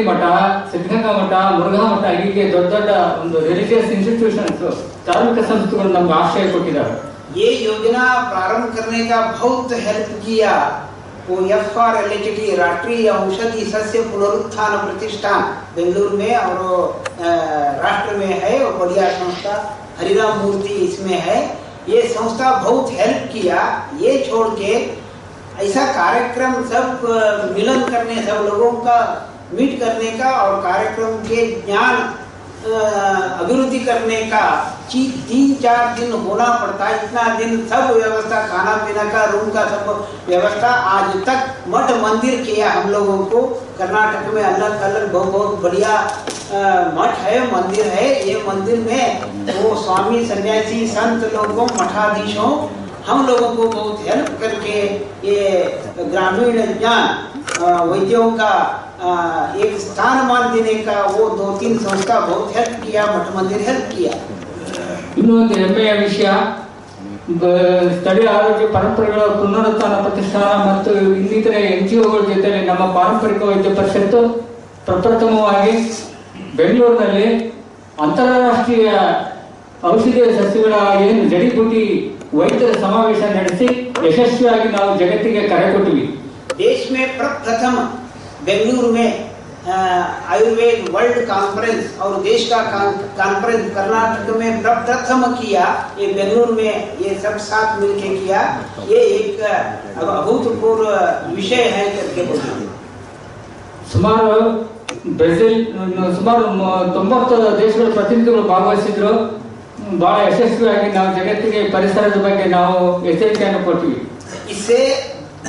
ಮಠ, ಸಿದ್ಧಗಂಗಾ ಮಠ, ಮುರುಘಾ ಮಠ ಹೀಗೆ ದೊಡ್ಡ ದೊಡ್ಡ ಒಂದು ರಿಲಿಜಿಯಸ್ ಇನ್ಸ್ಟಿಟ್ಯೂಷನ್ಸ್ धार्मिक संस्थाओं नमगे आश्रय ಕೊಟ್ಟಿದ್ದಾರೆ। ये योजना प्रारंभ करने का बहुत हेल्प किया वो FRLHT राष्ट्रीय औषधि सस्य पुनरुत्थान प्रतिष्ठान बेंगलुरु में और राष्ट्र में है और बढ़िया संस्था हरिराम मूर्ति इसमें है। ये संस्था बहुत हेल्प किया। ये छोड़ के ऐसा कार्यक्रम सब मिलन करने, सब लोगों का मीट करने का और कार्यक्रम के ज्ञान अभिवृद्धि करने का 3-4 दिन होना पड़ता है। इतना दिन सब व्यवस्था, खाना पीना का, रूम का सब व्यवस्था आज तक मठ मंदिर किया हम लोगों को। कर्नाटक में अलग अलग बहुत बढ़िया मठ है, मंदिर है। ये मंदिर में वो स्वामी सन्यासी संत लोगों, मठाधीशों, हम लोगों को बहुत हेल्प करके ये ग्रामीण ज्ञान वैद्यों का एक स्थान मान देने का वो 2-3 संस्था बहुत हेल्प किया, मठ मंदिर हेल्प किया। ಇನ್ನೊಂದು ಹೆಮ್ಮೆಯ ವಿಷಯ, ಸ್ಥಳೀಯ ಆರೋಗ್ಯ ಪರಂಪರೆಗಳ ಪುನರುತ್ಥಾನ ಪ್ರತಿಷ್ಠಾನ ಮತ್ತು ಇನ್ನಿತರೆ NGOಗಳ ಜೊತೆಲಿ ನಮ್ಮ ಪಾರಂಪರಿಕ ವೈದ್ಯ ಪರಿಷತ್ತು ಪ್ರಪ್ರಥಮವಾಗಿ ಬೆಂಗಳೂರಿನಲ್ಲಿ ಅಂತಾರಾಷ್ಟ್ರೀಯ ಔಷಧೀಯ ಸಸ್ಯಗಳ ಏನು ಜಡಿಬೂಟಿ ವೈದ್ಯರ ಸಮಾವೇಶ ನಡೆಸಿ ಯಶಸ್ವಿಯಾಗಿ ನಾವು ಜಗತ್ತಿಗೆ ಕರೆ ಕೊಟ್ಟಿವಿ। देश में प्रप्रथम बेंगलुरु में आयुर्वेद वर्ल्ड कॉन्फ्रेंस और देश का कॉन्फ्रेंस कर्नाटक में प्रप्रथम किया। ये बेंगलुरु में ये सब साथ मिलके किया। ये एक अभूतपूर्व विषय है करके बोलते। ಸುಮಾರು ಬ್ರೆಜಿಲ್ ಸುಮಾರು 90 ದೇಶಗಳ ಪ್ರತಿನಿಧಿಗಳು ಭಾಗವಹಿಸಿದ್ರು। ಬಹಳ ಯಶಸ್ವಿಯಾಗಿ ನಾವು ಜಗತ್ತಿಗೆ ಪರಿಸರದ ಬಗ್ಗೆ ನಾವು ಎಚ್ಚರಿಕೆಯನ್ನು ಕೊಟ್ಟಿವಿ। इससे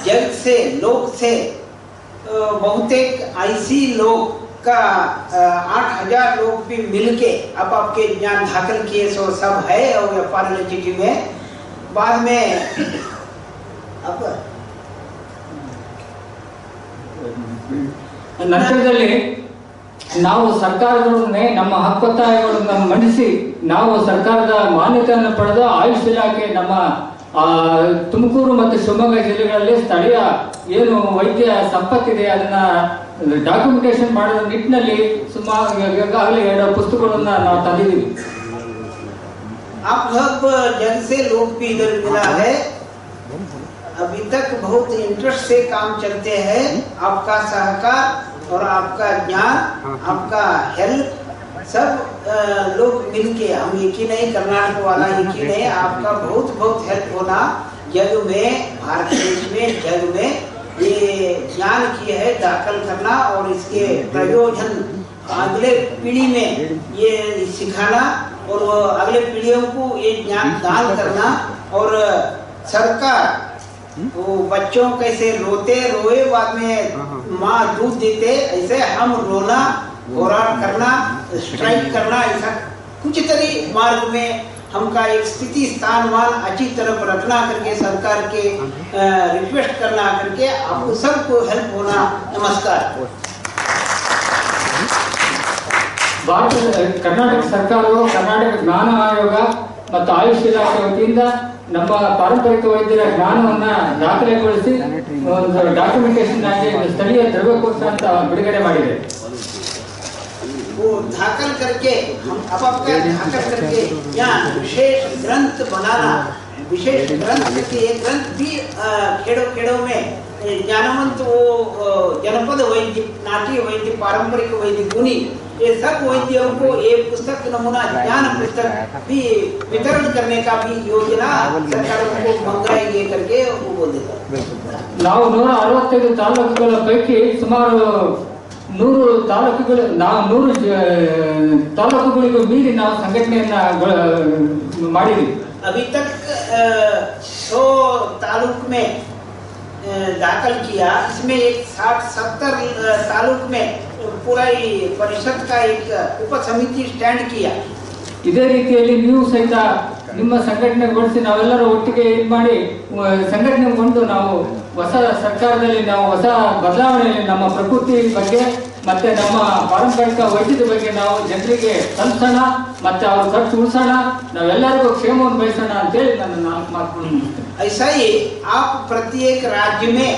जग से लोक से बहुतेक ऐसी लोग का 8,000 लोग भी मिलके अब आपके ज्ञान दाखिल किए सो सब है और FRLHT में बाद में अब ನಂತರದಲ್ಲಿ ನಾವು ಸರ್ಕಾರದೊಡನೆ ನಮ್ಮ ಹಕ್ಕೊತ್ತಾಯಗಳನ್ನು ಮಂಡಿಸಿ ನಾವು ಸರ್ಕಾರದ ಮಾನ್ಯತೆಯನ್ನು ಪಡೆದ ಆಯುಷ್ ಇಲಾಖೆ ನಮ್ಮ ತುಮಕೂರು ಮತ್ತು ಶಿವಮೊಗ್ಗ ಜಿಲ್ಲೆಗಳಲ್ಲಿ ಸ್ಥಳೀಯ ಏನು ವೈದ್ಯ ಸಂಪತ್ತಿದೆ ಅದನ್ನ ಡಾಕ್ಯುಮೆಂಟೇಶನ್ ಮಾಡೋ ನಿಟ್ಟಿನಲ್ಲಿ ಸುಮಾರು ಈಗಾಗಲೇ 2 ಪುಸ್ತಕಗಳನ್ನು ನಾವು ತಂದಿದ್ದೀವಿ। आप सब जन से लोग भी इधर मिला है। अभी तक बहुत इंटरेस्ट से काम चलते हैं। आपका सहकार और आपका ज्ञान, आपका हेल्प सब लोग मिलके, हम एक ही नहीं, कर्नाटक वाला एक ही नहीं, आपका बहुत बहुत हेल्प होना जग में, भारत देश में, जग में ये ज्ञान की है दाखिल करना और इसके प्रयोजन अगले पीढ़ी में ये सिखाना और अगले पीढ़ियों को ये ज्ञान दान करना। और सरकार वो बच्चों कैसे रोए बाद में माँ दूध देते, ऐसे हम रोना, होराट करना, स्ट्राइक करना, ऐसा कुछ तरी मार्ग में हमका एक स्थिति स्थानमान अच्छी तरफ रखना करके सरकार के रिक्वेस्ट करना करके आपको सबको हेल्प होना। नमस्कार। ಭಾರತ ಕರ್ನಾಟಕ ಸರ್ಕಾರವು ಕರ್ನಾಟಕ ಜ್ಞಾನ ಆಯೋಗ ಮತ್ತು ಆಯುಷ್ ಇಲಾಖೆ ವತಿಯಿಂದ ನಮ್ಮ ಪಾರಂಪರಿಕ ವೈದ್ಯರ ಜ್ಞಾನವನ್ನ ದಾಖಲೆಗೊಳಿಸಿ ಒಂದು ಡಾಕ್ಯುಮೆಂಟೇಶನ್ ಆಗಿ ಸ್ಥಳೀಯ ದ್ರವ್ಯಕೋಶ ಅಂತ ಬಿಡುಗಡೆ ಮಾಡಿದೆ। वो दाखिल करके हम अब आपका दाखिल करके यहाँ विशेष ग्रंथ बनाना, विशेष ग्रंथ करके एक ग्रंथ भी खेड़ों खेड़ों में ज्ञानवंत वो जनपद वैद्य, नाट्य वैद्य, पारंपरिक वैद्य, गुणी, ये सब वैद्यों को एक पुस्तक नमूना ज्ञान पुस्तक भी वितरण करने का भी योजना सरकार को मंगाएंगे करके वो बोल देता। ನಾವು 165 ತಾಲೂಕುಗಳ ಪೈಕಿ ಸುಮಾರು 100 ತಾಲೂಕುಗಳು ನಾವು 100 ತಾಲೂಕುಗಳಿಗೂ ಮೀರಿ ನಾವು ಸಂಘಟನೆಯನ್ನ ಮಾಡಿದ್ವಿ। अभी तक 100 तालुक में दाखिल किया। इसमें एक 60-70 तालुक में पूरा परिषद का एक उप समिति स्टैंड किया। ಇದೇ ರೀತಿಯಲ್ಲಿ ನೀವು ಸಹಿತ ನಿಮ್ಮ ಸಂಘಟನೆಗೊಳಿಸಿ ನಾವೆಲ್ಲರೂ ಒಟ್ಟಿಗೆ ಇದು ಮಾಡಿ ಸಂಘಟನೆಗೊಂಡು ನಾವು ಹೊಸ ಸರ್ಕಾರದಲ್ಲಿ ನಾವು ಹೊಸ ಬದಲಾವಣೆಯಲ್ಲಿ ನಮ್ಮ ಪ್ರಕೃತಿ ಬಗ್ಗೆ ಮತ್ತೆ ನಮ್ಮ ಪಾರಂಪರಿಕ ವೈದ್ಯದ ಬಗ್ಗೆ ನಾವು ಜನರಿಗೆ ತಲುಪಿಸೋಣ ಮತ್ತೆ ಅವ್ರ ಖರ್ಚು ಉಳಿಸೋಣ, ನಾವೆಲ್ಲರಿಗೂ ಕ್ಷೇಮವನ್ನು ಬಯಸೋಣ ಅಂತೇಳಿ ನನ್ನ ಮಾತುಗಳನ್ನು ऐसा ही आप प्रत्येक राज्य में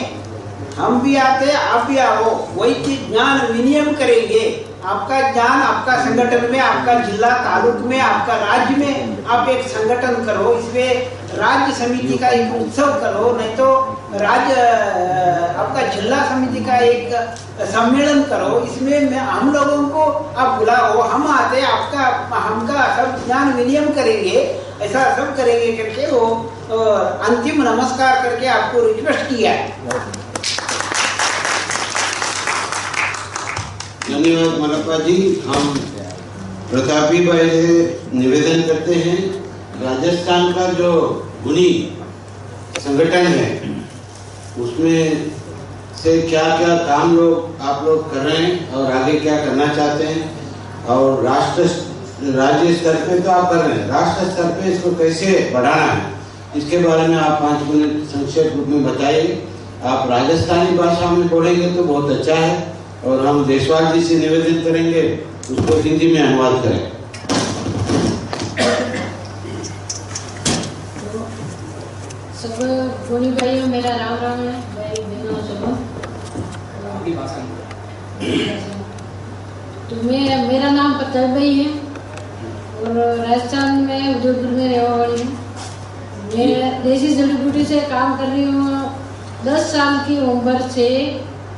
हम भी आते आप भी आओ, वही चीज ज्ञान विनिमय करेंगे। आपका ज्ञान आपका संगठन में, आपका जिला तालुक में, आपका राज्य में आप एक संगठन करो, इसमें राज्य समिति का एक उत्सव करो, नहीं तो राज्य आपका जिला समिति का एक सम्मेलन करो। इसमें हम लोगों को आप बुलाओ, हम आते आपका हमका सब ज्ञान विनिमय करेंगे, ऐसा सब करेंगे करके वो अंतिम नमस्कार करके आपको रिक्वेस्ट किया है। धन्यवाद मलप्पा जी। हम प्रतापी भाई से निवेदन करते हैं, राजस्थान का जो गुनी संगठन है उसमें से क्या क्या काम आप लोग कर रहे हैं और आगे क्या करना चाहते हैं, और राज्य स्तर पे तो आप कर रहे हैं, राष्ट्र स्तर पे इसको कैसे बढ़ाना है, इसके बारे में आप 5 मिनट संक्षेप रूप में बताइए। आप राजस्थानी भाषा में बोलेंगे तो बहुत अच्छा है, और हम देशवाल जी से निवेदन करेंगे उसको हिंदी में अनुवाद करें। सब गोनी भाइयों, मेरा राम राम है भाई बहनों सब। तो मेरा नाम प्रताप भाई है और राजस्थान में उदयपुर में रहने वाली हूँ। मैं देसी जड़ी बूटी से काम कर रही हूँ 10 साल की उम्र से।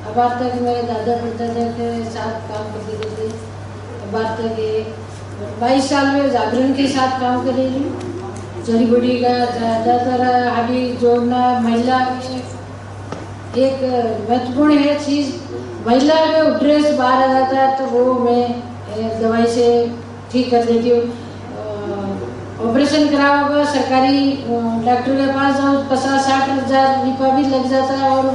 अब आज तक मेरे दादा परदादा के साथ काम करती रहती, अब आज तक 22 साल में जागरण के साथ काम कर रही हूँ। जड़ी बूटी का ज़्यादातर हड्डी जोड़ना, महिला में एक महत्वपूर्ण है चीज़, महिला का ड्रेस बाहर आ जाता है तो वो मैं दवाई से ठीक कर देती हूँ। ऑपरेशन करा होगा सरकारी डॉक्टर के पास जाओ 50-60 हज़ार रुपया भी लग जाता है, और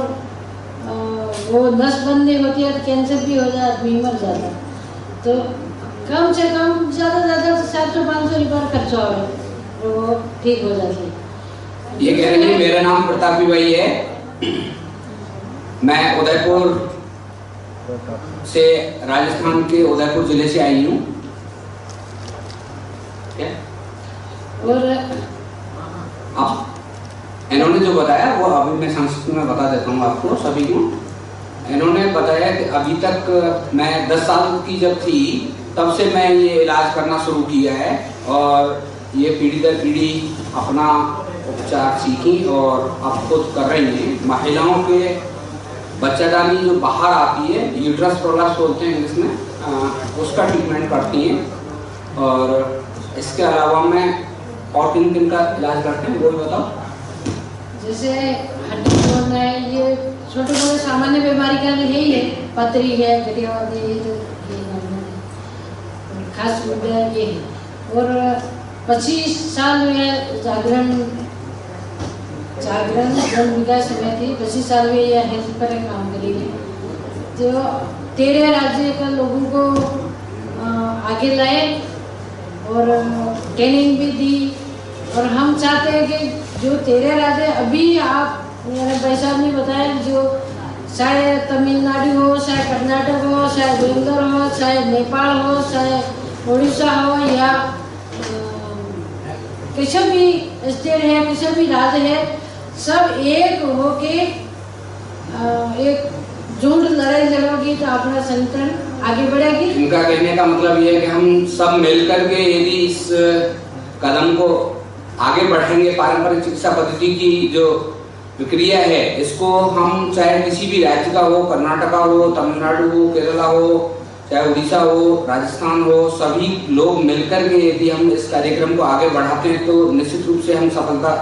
वो नस बंद नहीं होती है तो कैंसर भी हो जाता, आदमी मर जाता है। तो कम से कम ज़्यादा 700-500 रुपया खर्चा हो तो वो ठीक हो जाती है। ये कह रही है मेरा नाम प्रतापी भाई है, मैं उदयपुर से, राजस्थान के उदयपुर जिले से आई हूँ। और इन्होंने जो बताया वो अभी मैं संस्कृत में बता देता हूँ आपको सभी को। इन्होंने बताया कि अभी तक मैं 10 साल की जब थी तब से मैं ये इलाज करना शुरू किया है, और ये पीढ़ी दर पीढ़ी अपना उपचार सीखी और अब खुद कर रही हैं। महिलाओं के बच्चादानी जो बाहर आती है, यूट्रस प्रोलैप्स बोलते हैं इंग्लिश में, उसका ट्रीटमेंट करती हैं। और इसके अलावा मैं और किन का इलाज करते हैं वो भी बताओ। जैसे हड्डी तोड़ना है, ये छोटे मोटे सामान्य बीमारी का यही है, पथरी है, गठियावादी है, जो खास मुद्दा ये है। और 25 साल में जागरण जन विकास समिति 25 साल में यह हेल्थ पर काम करेगी, जो 13 राज्य के लोगों को आगे लाए और ट्रेनिंग भी दी। और हम चाहते हैं कि जो 13 राज्य अभी आप भाई साहब ने बताया, जो चाहे तमिलनाडु हो, चाहे कर्नाटक हो, चाहे बेंगलोर हो, चाहे नेपाल हो, चाहे उड़ीसा हो, या किसी भी स्टेट है, किसी भी राज्य है, सब एक हो के एक झुंड लड़ाई लड़ोगी तो अपना संगठन आगे बढ़ेगी। इनका कहने का मतलब ये है कि हम सब मिलकर के यदि इस कदम को आगे बढ़ाएंगे, पारंपरिक चिकित्सा पद्धति की जो प्रक्रिया है इसको हम चाहे किसी भी राज्य का हो, कर्नाटका हो, तमिलनाडु हो, केरला हो, चाहे उड़ीसा हो, राजस्थान हो, सभी लोग मिलकर के यदि हम इस कार्यक्रम को आगे बढ़ाते हैं तो निश्चित रूप से हम सफलता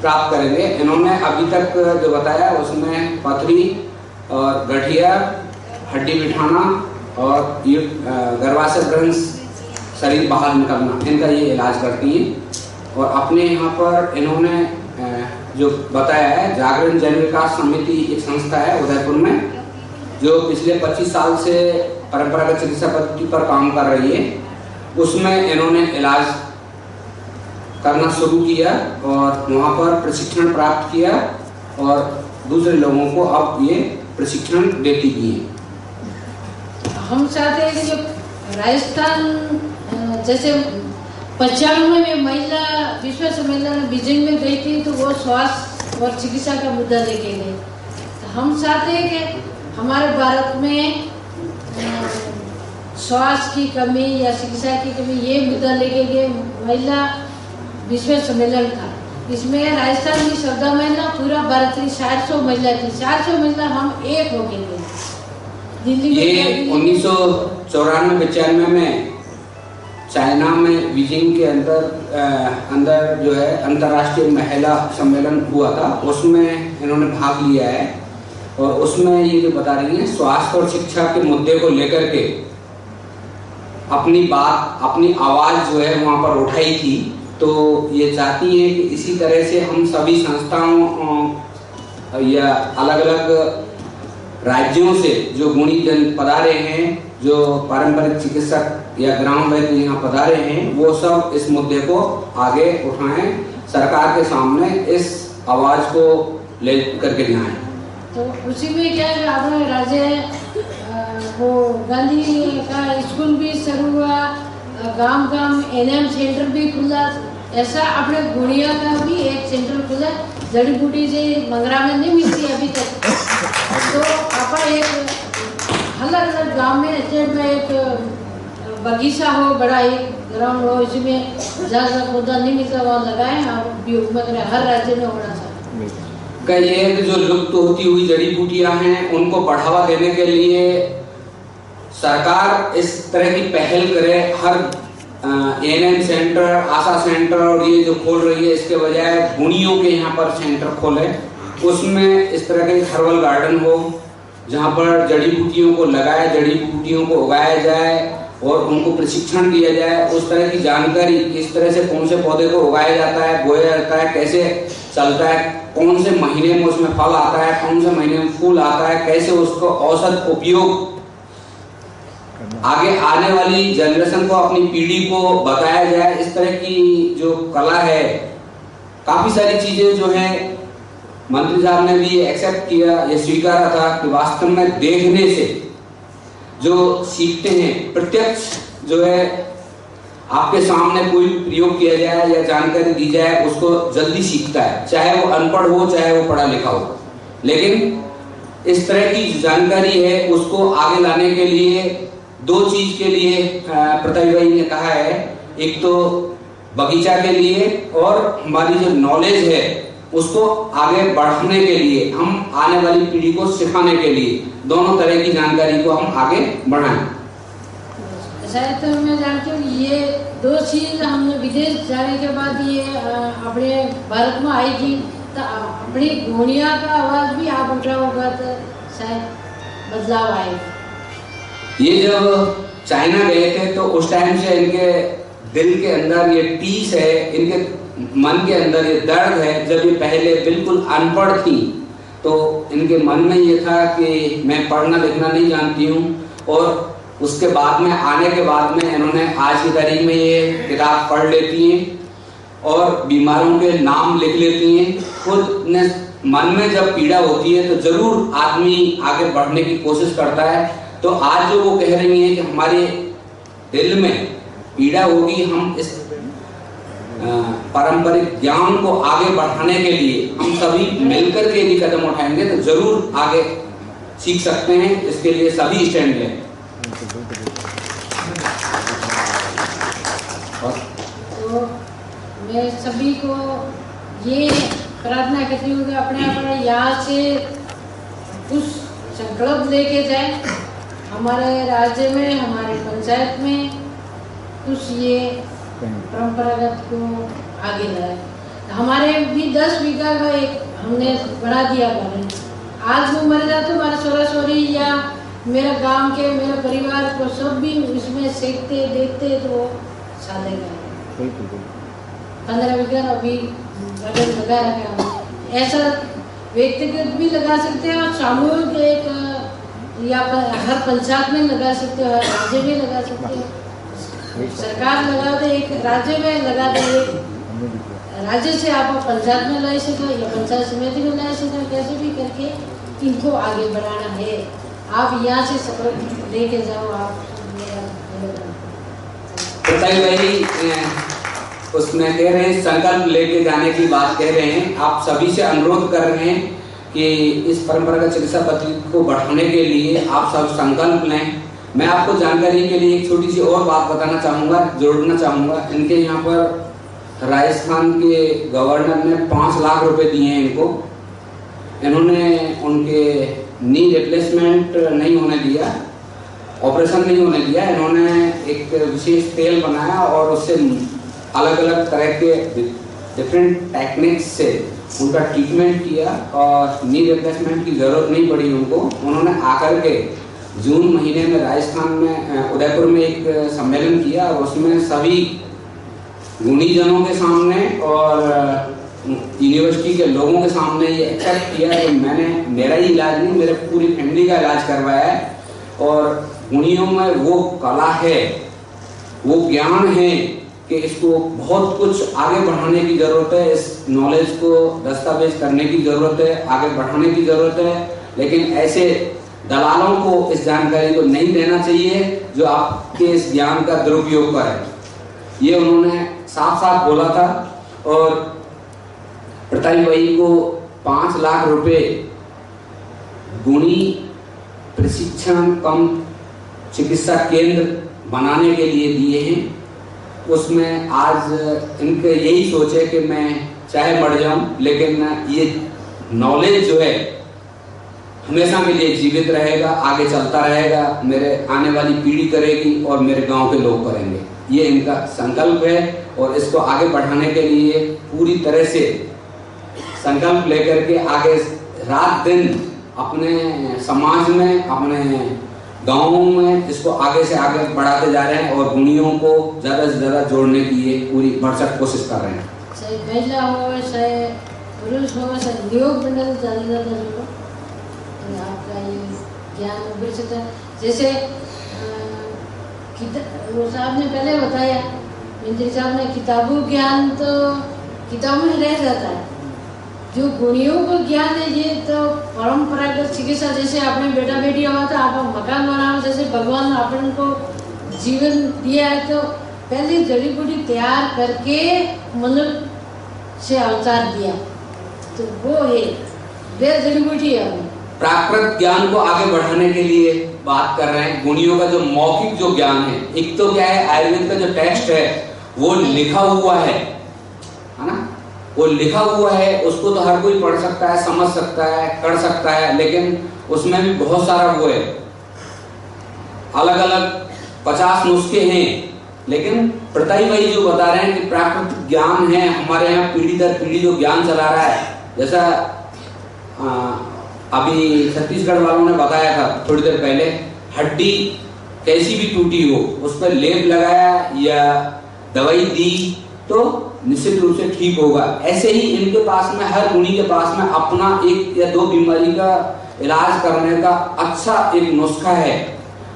प्राप्त करेंगे। इन्होंने अभी तक जो बताया उसमें पथरी और गठिया, हड्डी बिठाना और गर्भाशय ग्रंथि शरीर बाहर निकलना, इनका ये इलाज करती हैं। और अपने यहाँ पर इन्होंने जो बताया है, जागरण जन विकास समिति एक संस्था है उदयपुर में, जो पिछले 25 साल से परंपरागत चिकित्सा पद्धति पर काम कर रही है। उसमें इन्होंने इलाज करना शुरू किया और वहाँ पर प्रशिक्षण प्राप्त किया और दूसरे लोगों को अब ये प्रशिक्षण देती भी है। हम चाहते हैं कि जो राजस्थान जैसे 95 में महिला विश्व सम्मेलन बीजिंग में गई थी, तो वो स्वास्थ्य और चिकित्सा का मुद्दा लेके गए। तो हम चाहते हैं कि हमारे भारत में स्वास्थ्य की कमी या शिक्षा की कमी, ये मुद्दा लेके गए महिला विश्व सम्मेलन था। इसमें राजस्थान की 14 महिला, पूरा भारत की 400 महिला थी। 400 महिला हम एक हो गए थे दिल्ली में। ये 1994-95 में चाइना में बीजिंग के अंदर जो है अंतर्राष्ट्रीय महिला सम्मेलन हुआ था, उसमें इन्होंने भाग लिया है। और उसमें ये जो बता रही है स्वास्थ्य और शिक्षा के मुद्दे को लेकर के अपनी बात, अपनी आवाज जो है वहां पर उठाई थी। तो ये चाहती है कि इसी तरह से हम सभी संस्थाओं या अलग अलग राज्यों से जो गुणी जन पधारे हैं, जो पारंपरिक चिकित्सक या ग्राम वैद्य यहाँ पधारे हैं, वो सब इस मुद्दे को आगे उठाएं, सरकार के सामने इस आवाज को ले करके जाएं। तो उसी में क्या है, अपने राज्य वो गांधी का स्कूल भी शुरू हुआ, गांव एनएम सेंटर भी खुला। ऐसा अपने गुड़िया का भी एक सेंटर खुला, जड़ी बूटी से मंगरा में नहीं मिलती अभी तक। तो आप एक अलग अलग गांव में स्टेट में एक बगीचा हो, बड़ा एक ग्राउंड हो, इसमें ज्यादा पौधा नहीं मिलता वहाँ लगाए। हर राज्य में होना चाहिए। ये जो लुप्त होती हुई जड़ी बूटियां हैं उनको बढ़ावा देने के लिए सरकार इस तरह की पहल करे। हर एएनएम सेंटर, आशा सेंटर और ये जो खोल रही है, इसके बजाय गुणियों के यहाँ पर सेंटर खोले। उसमें इस तरह के हर्बल गार्डन हो जहाँ पर जड़ी बूटियों को लगाया, जड़ी बूटियों को उगाया जाए और उनको प्रशिक्षण दिया जाए। उस तरह की जानकारी, किस तरह से कौन से पौधे को उगाया जाता है, बोया जाता है, कैसे चलता है, कौन से महीने में उसमें फल आता है, कौन से महीने में फूल आता है, कैसे उसको औसत उपयोग आगे आने वाली जनरेशन को, अपनी पीढ़ी को बताया जाए। इस तरह की जो कला है, काफी सारी चीजें जो है मंत्री साहब ने भी एक्सेप्ट किया, ये स्वीकारा था कि वास्तव में देखने से जो सीखते हैं, प्रत्यक्ष जो है आपके सामने कोई प्रयोग किया जाए या जानकारी दी जाए, उसको जल्दी सीखता है, चाहे वो अनपढ़ हो चाहे वो पढ़ा लिखा हो। लेकिन इस तरह की जानकारी है उसको आगे लाने के लिए दो चीज के लिए प्रताप भाई ने कहा है, एक तो बगीचा के लिए और हमारी जो नॉलेज है उसको आगे बढ़ाने के लिए, हम आने वाली पीढ़ी को सिखाने के लिए दोनों तरह की जानकारी को हम आगे बढ़ाएं। शायद तो मैं जानती हूँ ये दो चीज हमने विदेश जाने के बाद ये अपने भारत में आई थी, तो अपनी गुणिया का आवाज भी आप उठा होगा तो शायद बदलाव आए। ये जब चाइना गए थे तो उस टाइम से इनके दिल के अंदर ये टीस है, इनके मन के अंदर ये दर्द है। जब ये पहले बिल्कुल अनपढ़ थी तो इनके मन में ये था कि मैं पढ़ना लिखना नहीं जानती हूँ, और उसके बाद में आने के बाद में इन्होंने आज की तारीख में ये किताब पढ़ लेती हैं और बीमारों के नाम लिख लेती हैं। खुद ने मन में जब पीड़ा होती है तो जरूर आदमी आगे बढ़ने की कोशिश करता है। तो आज जो वो कह रही हैं कि हमारे दिल में पीड़ा होगी, हम इस पारंपरिक ज्ञान को आगे बढ़ाने के लिए हम सभी मिलकर के यदि कदम उठाएंगे तो जरूर आगे सीख सकते हैं। इसके लिए सभी स्टैंड लें। तो मैं सभी को ये प्रार्थना करती हूँ कि अपने यहाँ से कुछ संकल्प लेके जाए, हमारे राज्य में, हमारे पंचायत में कुछ ये परंपरागत को आगे लाए। हमारे भी 10 बीघा का एक हमने बढ़ा दिया गार्डन। आज वो मर जाते हमारे सोरा सोरी या मेरे गांव के, मेरे परिवार को सब भी उसमें सीखते देखते तो वो साधे गए। 15 बीघा अभी गार्डन लगा रखे हम। ऐसा व्यक्तिगत भी लगा सकते हैं और सामूहिक एक या हर पंचायत में लगा सकते हो, हर राज्य में लगा सकते हो। सरकार लगा दे, एक राज्य में लगा दे, राज्य से आप पंचायत में ला सको या पंचायत समिति में ला सको, कैसे भी करके इनको आगे बढ़ाना है। आप यहाँ से सपोर्ट लेके जाओ। आप भाई उसमें कह रहे हैं संकल्प लेके जाने की बात कह रहे हैं। आप सभी से अनुरोध कर रहे हैं कि इस परंपरागत चिकित्सा पद्धति को बढ़ाने के लिए आप सब संकल्प लें। मैं आपको जानकारी के लिए एक छोटी सी और बात बताना चाहूँगा, जोड़ना चाहूँगा। इनके यहाँ पर राजस्थान के गवर्नर ने 5 लाख रुपए दिए हैं इनको। इन्होंने उनके नी रिप्लेसमेंट नहीं होने दिया, ऑपरेशन नहीं होने दिया। इन्होंने एक विशेष तेल बनाया और उससे अलग अलग तरह के डिफरेंट टेक्निक्स से उनका ट्रीटमेंट किया और नी रिप्लेसमेंट की ज़रूरत नहीं पड़ी उनको। उन्होंने आकर के जून महीने में राजस्थान में उदयपुर में एक सम्मेलन किया और उसमें सभी गुणीजनों के सामने और यूनिवर्सिटी के लोगों के सामने ये एक्सेप्ट किया कि मैंने मेरा ही इलाज नहीं, मेरे पूरी फैमिली का इलाज करवाया है। और गुणियों में वो कला है, वो ज्ञान है कि इसको बहुत कुछ आगे बढ़ाने की ज़रूरत है। इस नॉलेज को दस्तावेज करने की ज़रूरत है, आगे बढ़ाने की ज़रूरत है। लेकिन ऐसे दलालों को इस जानकारी को नहीं देना चाहिए जो आपके इस ज्ञान का दुरुपयोग करें। ये उन्होंने साफ साफ बोला था। और प्रताप भाई को 5 लाख रुपए गुणी प्रशिक्षण कम चिकित्सा केंद्र बनाने के लिए दिए हैं। उसमें आज इनके यही सोच है कि मैं चाहे मर जाऊं लेकिन ये नॉलेज जो है हमेशा के लिए जीवित रहेगा, आगे चलता रहेगा, मेरे आने वाली पीढ़ी करेगी और मेरे गांव के लोग करेंगे। ये इनका संकल्प है और इसको आगे बढ़ाने के लिए पूरी तरह से संकल्प लेकर के आगे रात दिन अपने समाज में, अपने गाँवों में इसको आगे से आगे बढ़ाते जा रहे हैं और गुणियों को ज़्यादा से ज़्यादा जोड़ने की ये पूरी भरसक कोशिश कर रहे हैं। चाहे महिला हो, चाहे पुरुष हो, चाहे योग मंडल ज़्यादा से ज़्यादा जोड़ो। आपका ये ज्ञान उभर सकता है। जैसे वो साहब ने पहले बताया, मंत्री साहब ने, किताबों ज्ञान तो किताबों में रह जाता है। जो गुणियों को ज्ञान है ये तो परंपरागत चिकित्सा, जैसे आपने बेटा बेटी हुआ था, आप मकान बनाओ, जैसे भगवान अपन को जीवन दिया है तो पहले जड़ी बूटी तैयार करके मनुष्य से अवतार दिया, तो वो है वे जड़ी बूटी है। प्राकृत ज्ञान को आगे बढ़ाने के लिए बात कर रहे हैं। गुणियों का जो मौखिक जो ज्ञान है, एक तो क्या है, आयुर्वेद का जो टेक्स्ट है वो लिखा हुआ है ना, वो लिखा हुआ है, उसको तो हर कोई पढ़ सकता है, समझ सकता है, कर सकता है। लेकिन उसमें भी बहुत सारा वो है, अलग अलग 50 नुस्खे हैं। लेकिन प्रताप भाई जो बता रहे हैं कि प्राकृतिक ज्ञान है, हमारे यहाँ पीढ़ी दर पीढ़ी जो ज्ञान चला रहा है। जैसा अभी छत्तीसगढ़ वालों ने बताया था थोड़ी देर पहले, हड्डी कैसी भी टूटी हो उस पर लेप लगाया या दवाई दी तो निश्चित रूप से ठीक होगा। ऐसे ही इनके पास में, हर गुणी के पास में अपना 1 या 2 बीमारी का इलाज करने का अच्छा एक नुस्खा है,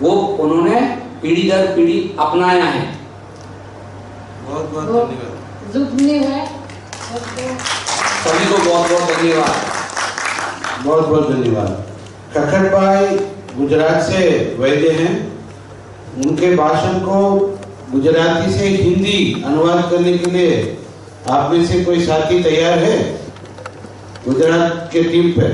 वो उन्होंने पीढ़ी दर पीढ़ी अपनाया है। बहुत बहुत धन्यवाद। सभी को बहुत बहुत धन्यवाद। बहुत बहुत धन्यवाद। खखट भाई गुजरात से वैद्य हैं। उनके भाषण को गुजराती से हिंदी अनुवाद करने के लिए आप में से कोई साथी तैयार है गुजरात के टीम पे?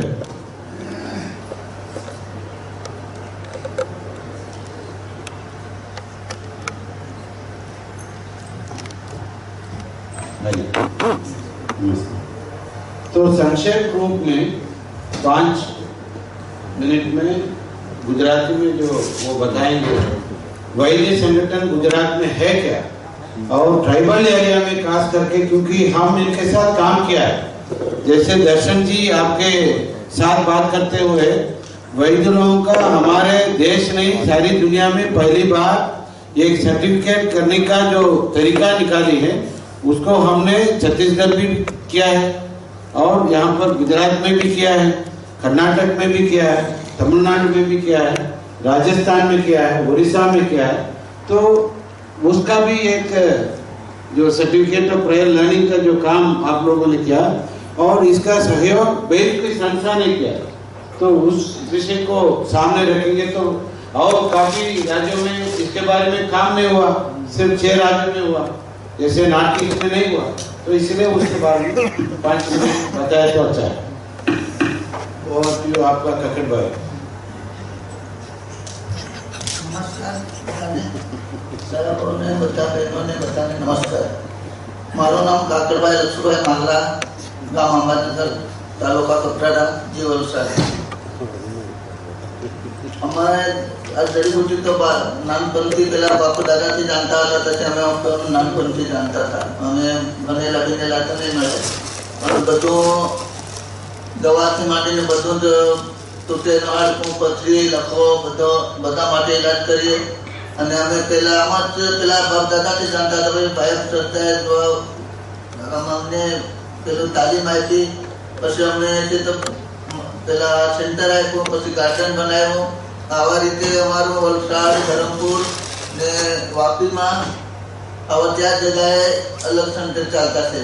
तो संक्षेप रूप में 5 मिनट में गुजराती में जो वो बताएंगे, वैद्य संगठन गुजरात में है क्या और ट्राइबल एरिया में खास करके, क्योंकि हम इनके साथ काम किया है। जैसे दर्शन जी आपके साथ बात करते हुए, वैद्य लोगों का हमारे देश नहीं सारी दुनिया में पहली बार एक सर्टिफिकेट करने का जो तरीका निकाली है, उसको हमने छत्तीसगढ़ भी किया है और यहाँ पर गुजरात में भी किया है, कर्नाटक में भी किया है, तमिलनाडु में भी किया है, राजस्थान में किया है, उड़ीसा में किया है। तो उसका भी एक जो सर्टिफिकेट ऑफ प्रायर लर्निंग का जो काम आप लोगों ने किया और इसका सहयोग बेल की संस्था ने किया, तो उस विषय को सामने रखेंगे। तो और काफी राज्यों में इसके बारे में काम नहीं हुआ, सिर्फ 6 राज्यों में हुआ, जैसे नॉर्थ ईस्ट में नहीं हुआ, तो इसलिए उसके बारे में 5 मिनट बताया तो अच्छा है। और जो आपका काकड़ भाई। नमस्कार, मारो नाम काकड़भाई लक्ष्मणभाई मांगला, गांव अंबाजनगर, तालुका कपराड़ा, जिला वलसाड। हमारे जड़ी बूटी तो नानपणथी पेला बापू दादा थी जानता था, तसे हमें आपको नानपणथी जानता था। हमें बने लगने लाता नहीं मिले और बच्चों दवाથી માંડીને બધું જ તૂટે હાડકું પથરી લખો બધા માટે ઈલાજ કરીએ અને અમે પેલા આમાં જ પેલા બાપ દાદાથી જાણતા હતા ભાઈ સત્તાએ અમને પેલું તાલીમ આપી પછી અમને તો પેલા સેન્ટર આપ્યું પછી ગાર્ડન બનાવ્યું આવા રીતે અમારું વલસાડ ધરમપુર ને વાપીમાં આવા ત્યાં જગ્યાએ અલગ સેન્ટર ચાલતા છે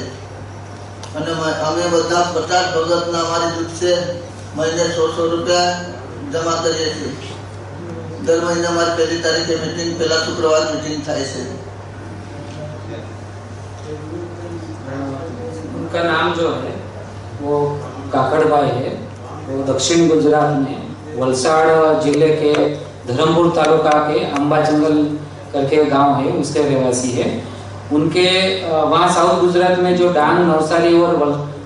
અને અમે બધા 50 ભગતના અમારી જૂથ છે મહિને 100 રૂપિયા જમા કરીએ છીએ દર મહિને અમારી પહેલી તારીખે મીટિંગ પહેલા શુક્રવાર મીટિંગ થાય છે। उनका नाम जो है वो काकड़भाई है। वो दक्षिण गुजरात में वलसाड़ जिले के धरमपुर तालुका के अंबाजंगल करके गांव है उसके रहवासी है। उनके वहाँ साउथ गुजरात में जो डांग, नवसारी और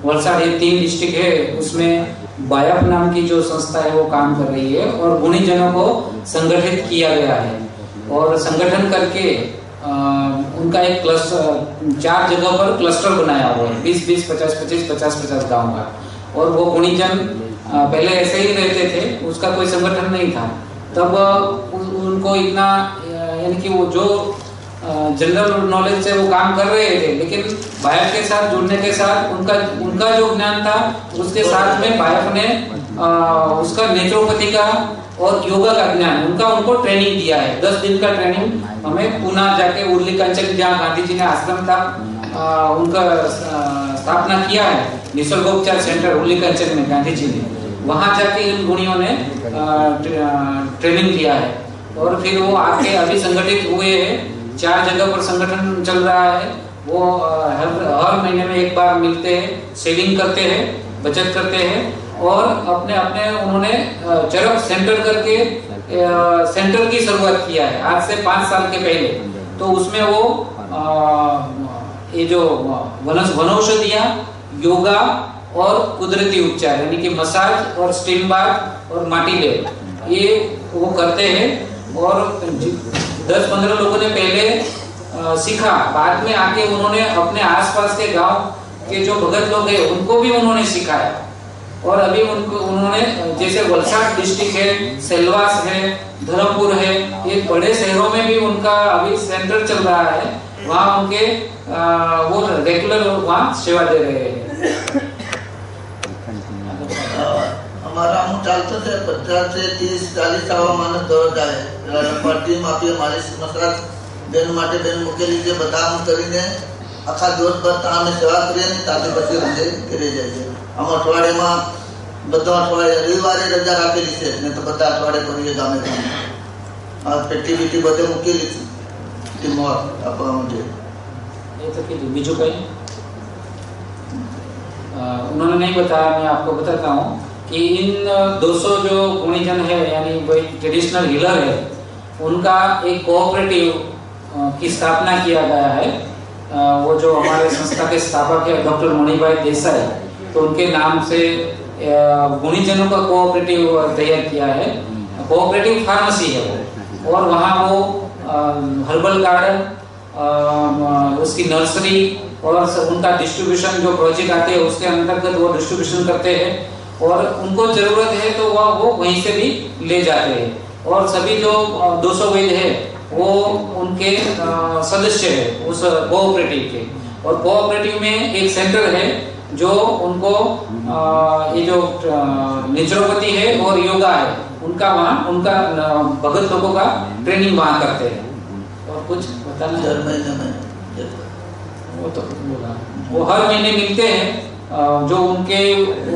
वलसाड़ ये 3 डिस्ट्रिक्ट है उसमें बायप नाम की जो संस्था है वो काम कर रही है और गुणीजनों को संगठित किया गया है और संगठन करके उनका एक क्लस्टर 4 जगह पर क्लस्टर बनाया हुआ है 20-20, 50-25, 50-50 गांव का। और वो गुणीजन पहले ऐसे ही रहते थे, उसका कोई संगठन नहीं था। तब उनको इतना यानी कि वो जो जनरल नॉलेज से वो काम कर रहे थे, लेकिन बायप के साथ जुड़ने के साथ उनका जो ज्ञान था उसके साथ में बायप ने उसका नेचुरोपैथी का और योगा का ज्ञान उनको ट्रेनिंग दिया है। 10 दिन का ट्रेनिंग हमें पुणे जाके उर्ली कंचन जहाँ गांधी जी ने आश्रम था उनका स्थापना किया है निसर्गोपचार सेंटर उर्ली कंचन में गांधी जी ने, वहाँ जाके इन गुणियों ने ट्रेनिंग लिया है और फिर वो आके अभी संगठित हुए हैं। 4 जगह पर संगठन चल रहा है। वो हर महीने में एक बार मिलते हैं, सेविंग करते हैं, बचत करते हैं और अपने उन्होंने चरक सेंटर करके सेंटर की शुरुआत किया है आज से 5 साल के पहले। तो उसमें वो ये जो वनौषधियाँ, योगा और कुदरती उपचार यानी कि मसाज और स्टीम बाथ और माटी लेप ये वो करते हैं और 10-15 लोगों ने पहले सीखा, बाद में आके उन्होंने अपने आसपास के गांव के जो भगत लोग हैं उनको भी उन्होंने सिखाया और अभी उन्होंने जैसे वलसाड डिस्ट्रिक्ट है, सेलवास है, धरमपुर है, ये बड़े शहरों में भी उनका अभी सेंटर चल रहा है। वहाँ उनके वो रेगुलर वहाँ सेवा दे रहे हैं। हमारा हम चालते थे 50 से 30-40 आवा मानस दौड़ जाए टीम आपी हमारी मसरत बेन माटे बेन मुकेली जे बदाम करीने आखा દિવસ પર અમે સેવા કરીએ ને તાતે પછી અમે ઘરે જઈએ। हम અઠવાડિયે માં બધા અઠવાડિયે રવિવારે રજા રાખેલી છે ને તો બધા અઠવાડિયે કરીએ ગામે ગામે આ પેટી બીટી બધે મૂકેલી છે ટીમ આપવા માટે। ये तो कि बीजू कहीं उन्होंने नहीं बताया, मैं आपको बताता हूँ कि इन 200 जो गुणीजन है यानी वही ट्रेडिशनल हीलर है उनका एक कोऑपरेटिव की स्थापना किया गया है। वो जो हमारे संस्था के स्थापक है डॉक्टर मणिभाई देसाई, तो उनके नाम से गुणीजनों का कोऑपरेटिव तैयार किया है। कोऑपरेटिव फार्मेसी है वो और वहाँ वो हर्बल गार्डन उसकी नर्सरी और उनका डिस्ट्रीब्यूशन जो प्रोजेक्ट आते हैं उसके अंतर्गत वो डिस्ट्रीब्यूशन करते हैं और उनको जरूरत है तो वो वहीं से भी ले जाते हैं। और सभी जो 200 वैद्य है वो उनके सदस्य है उस कोऑपरेटिव के। और कोऑपरेटिव में एक सेंटर है जो उनको ये जो नेचुरोपैथी है और योगा है उनका वहाँ उनका भगत लोगों का ट्रेनिंग वहाँ करते हैं। और कुछ बताना है? वो तो बोला वो हर महीने मिलते हैं जो उनके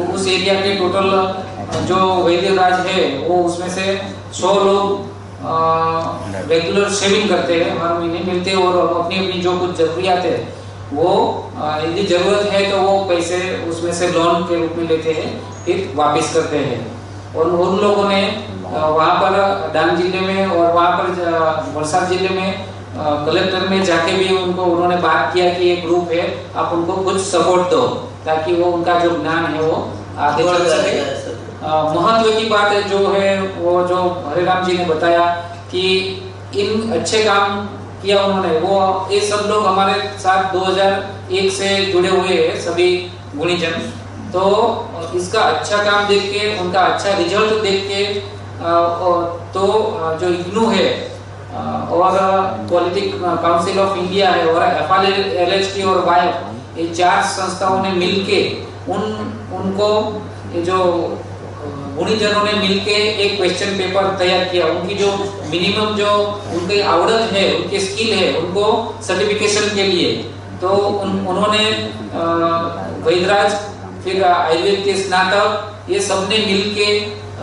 उस एरिया के टोटल जो वैद्य राज है वो उसमें से 100 लोग रेगुलर शेविंग करते हैं, हर महीने मिलते हैं और अपनी अपनी जो कुछ जरूरियात है वो यदि जरूरत है तो वो पैसे उसमें से लोन के रूप में लेते हैं, फिर वापस करते हैं। और उन लोगों ने वहाँ पर डांग जिले में और वहाँ पर वलसाड जिले में कलेक्टर में जाके भी उन्होंने बात किया कि एक ग्रुप है, आप उनको कुछ सपोर्ट दो ताकि वो उनका जो ज्ञान है वो आगे चल सके। महत्व की बात है जो है वो जो हरिराम जी ने बताया कि इन अच्छे काम किया उन्होंने, वो ये सब लोग हमारे साथ 2001 से जुड़े हुए हैं सभी गुणीजन। तो इसका अच्छा काम देख के, उनका अच्छा रिजल्ट देख के तो जो इग्नू है और पॉलिटिक काउंसिल ऑफ इंडिया है और FLHT और वाइफ, ये 4 संस्थाओं ने मिलके उनको जो गुणीजनों ने मिलके एक क्वेश्चन पेपर तैयार किया। उनकी जो मिनिमम जो उनकी आवड़त है, उनकी स्किल है, उनको सर्टिफिकेशन के लिए तो उन्होंने वैदराज, फिर आयुर्वेद के स्नातक, ये सबने मिलके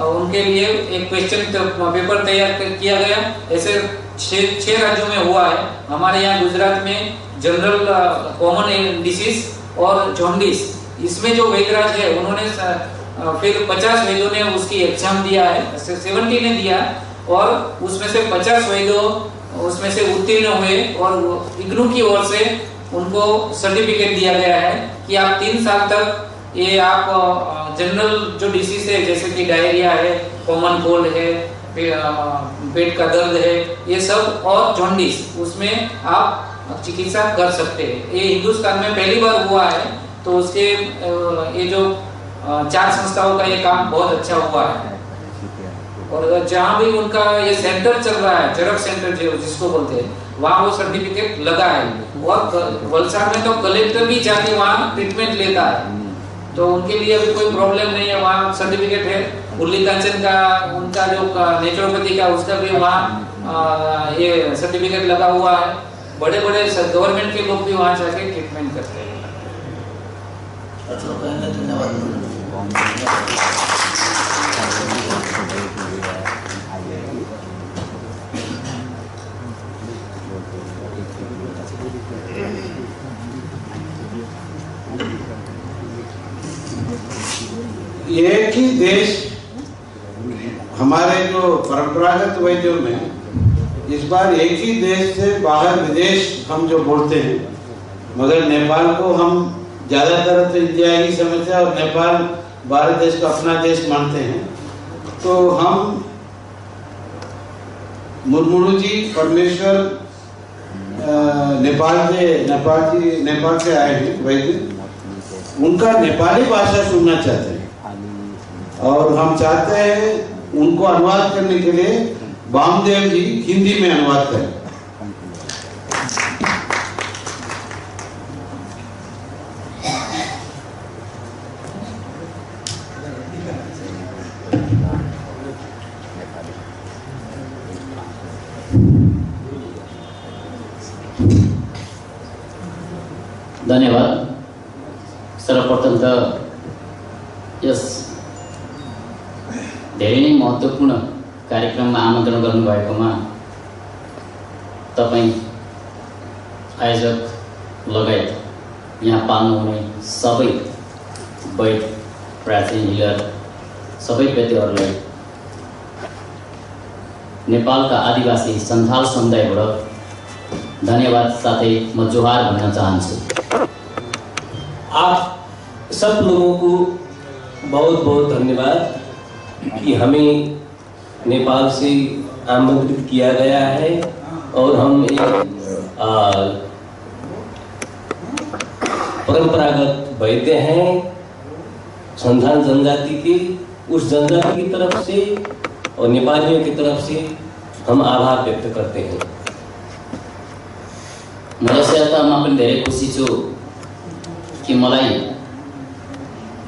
उनके लिए एक क्वेश्चन पेपर तैयार किया गया। ऐसे 6 राज्यों में हुआ है। हमारे यहाँ गुजरात में जनरल कॉमन डिसीज और जॉन्डिस, इसमें जो वैदराज है उन्होंने फिर 50 वैद्यों ने उसकी एग्जाम दिया है, 70 ने दिया और उसमें से 50 वैद्यों उसमें से उत्तीर्ण हुए और इग्नू की ओर से उनको सर्टिफिकेट दिया गया है कि आप 3 साल तक ये आप जनरल जो डिसीज है जैसे कि डायरिया है, कॉमन कोल्ड है, पेट का दर्द है, ये सब और जॉन्डिस, उसमें आप चिकित्सा कर सकते हैं। ये हिंदुस्तान में पहली बार हुआ है। तो उसके ये जो 4 संस्थाओं का ये काम बहुत अच्छा हुआ है। और जहाँ भी उनका ये सेंटर चल रहा है, चरक सेंटर जिसको बोलते हैं, वहाँ वो सर्टिफिकेट लगा है। और वलसाड में तो कलेक्टर भी जाके वहाँ ट्रीटमेंट लेता है, तो उनके लिए अभी कोई प्रॉब्लम नहीं है, वहाँ सर्टिफिकेट है। उल्ली कांचन का उनका जो नेचुरोपैथी का उसका भी वहाँ ये सर्टिफिकेट लगा हुआ है। बड़े बड़े गवर्नमेंट के लोग भी वहाँ जाके ट्रीटमेंट करते हैं। धन्यवाद। एक ही देश, हमारे जो परंपरागत वैद्यों में इस बार एक ही देश से बाहर विदेश हम जो बोलते हैं, मगर नेपाल को हम ज्यादातर तो इंडिया ही समझते हैं और नेपाल भारत देश को अपना देश मानते हैं। तो हम मुर्मुरू जी परमेश्वर नेपाल से आए हैं वैद्य, उनका नेपाली भाषा सुनना चाहते हैं और हम चाहते हैं उनको अनुवाद करने के लिए वामदेव जी हिंदी में अनुवाद करें। धन्यवाद। सर्वप्रथम त यस धेरै नै महत्त्वपूर्ण कार्यक्रममा आमन्त्रण गर्नुभएकोमा तपाईँ आयोजक लगायत यहाँ पाल्नुहुने सबै वैद्य, प्राचीन हिलर सबै व्यक्तिहरूलाई नेपालका आदिवासी सन्थाल समुदायबाट धन्यवाद साथै म जोहार भन्न चाहन्छु। आप सब लोगों को बहुत बहुत धन्यवाद कि हमें नेपाल से आमंत्रित किया गया है और हम एक परंपरागत वैद्य हैं संथाल जनजाति के। उस जनजाति की तरफ से और नेपालियों की तरफ से हम आभार व्यक्त करते हैं। म पनि धेरै खुसी छु कि मलाई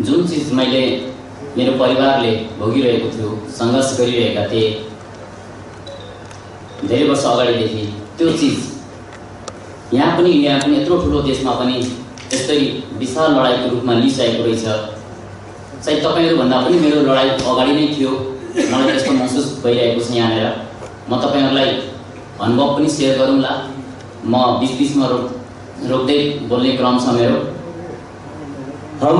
जुन चीज मैले मेरो परिवारले भोगिरहेको थियो, संघर्ष गरिरहेका थिए धेरै वर्ष अगाडिदेखि, त्यो चीज यहाँ पनि यत्रो ठुलो देशमा पनि यस्तै विशाल लडाइँको रूपमा लिइसकेको रहेछ। सायद तपाईहरुभन्दा पनि मेरो लडाइँ अगाडि नै थियो, मलाई त्यस्तो महसुस भइरहेको छ। यहाँनिर म तपाईहरुलाई अनुभव पनि शेयर गरौँला। म बीच-बीचमा रोक्दै बोल्ने क्रम छ मेरो। हम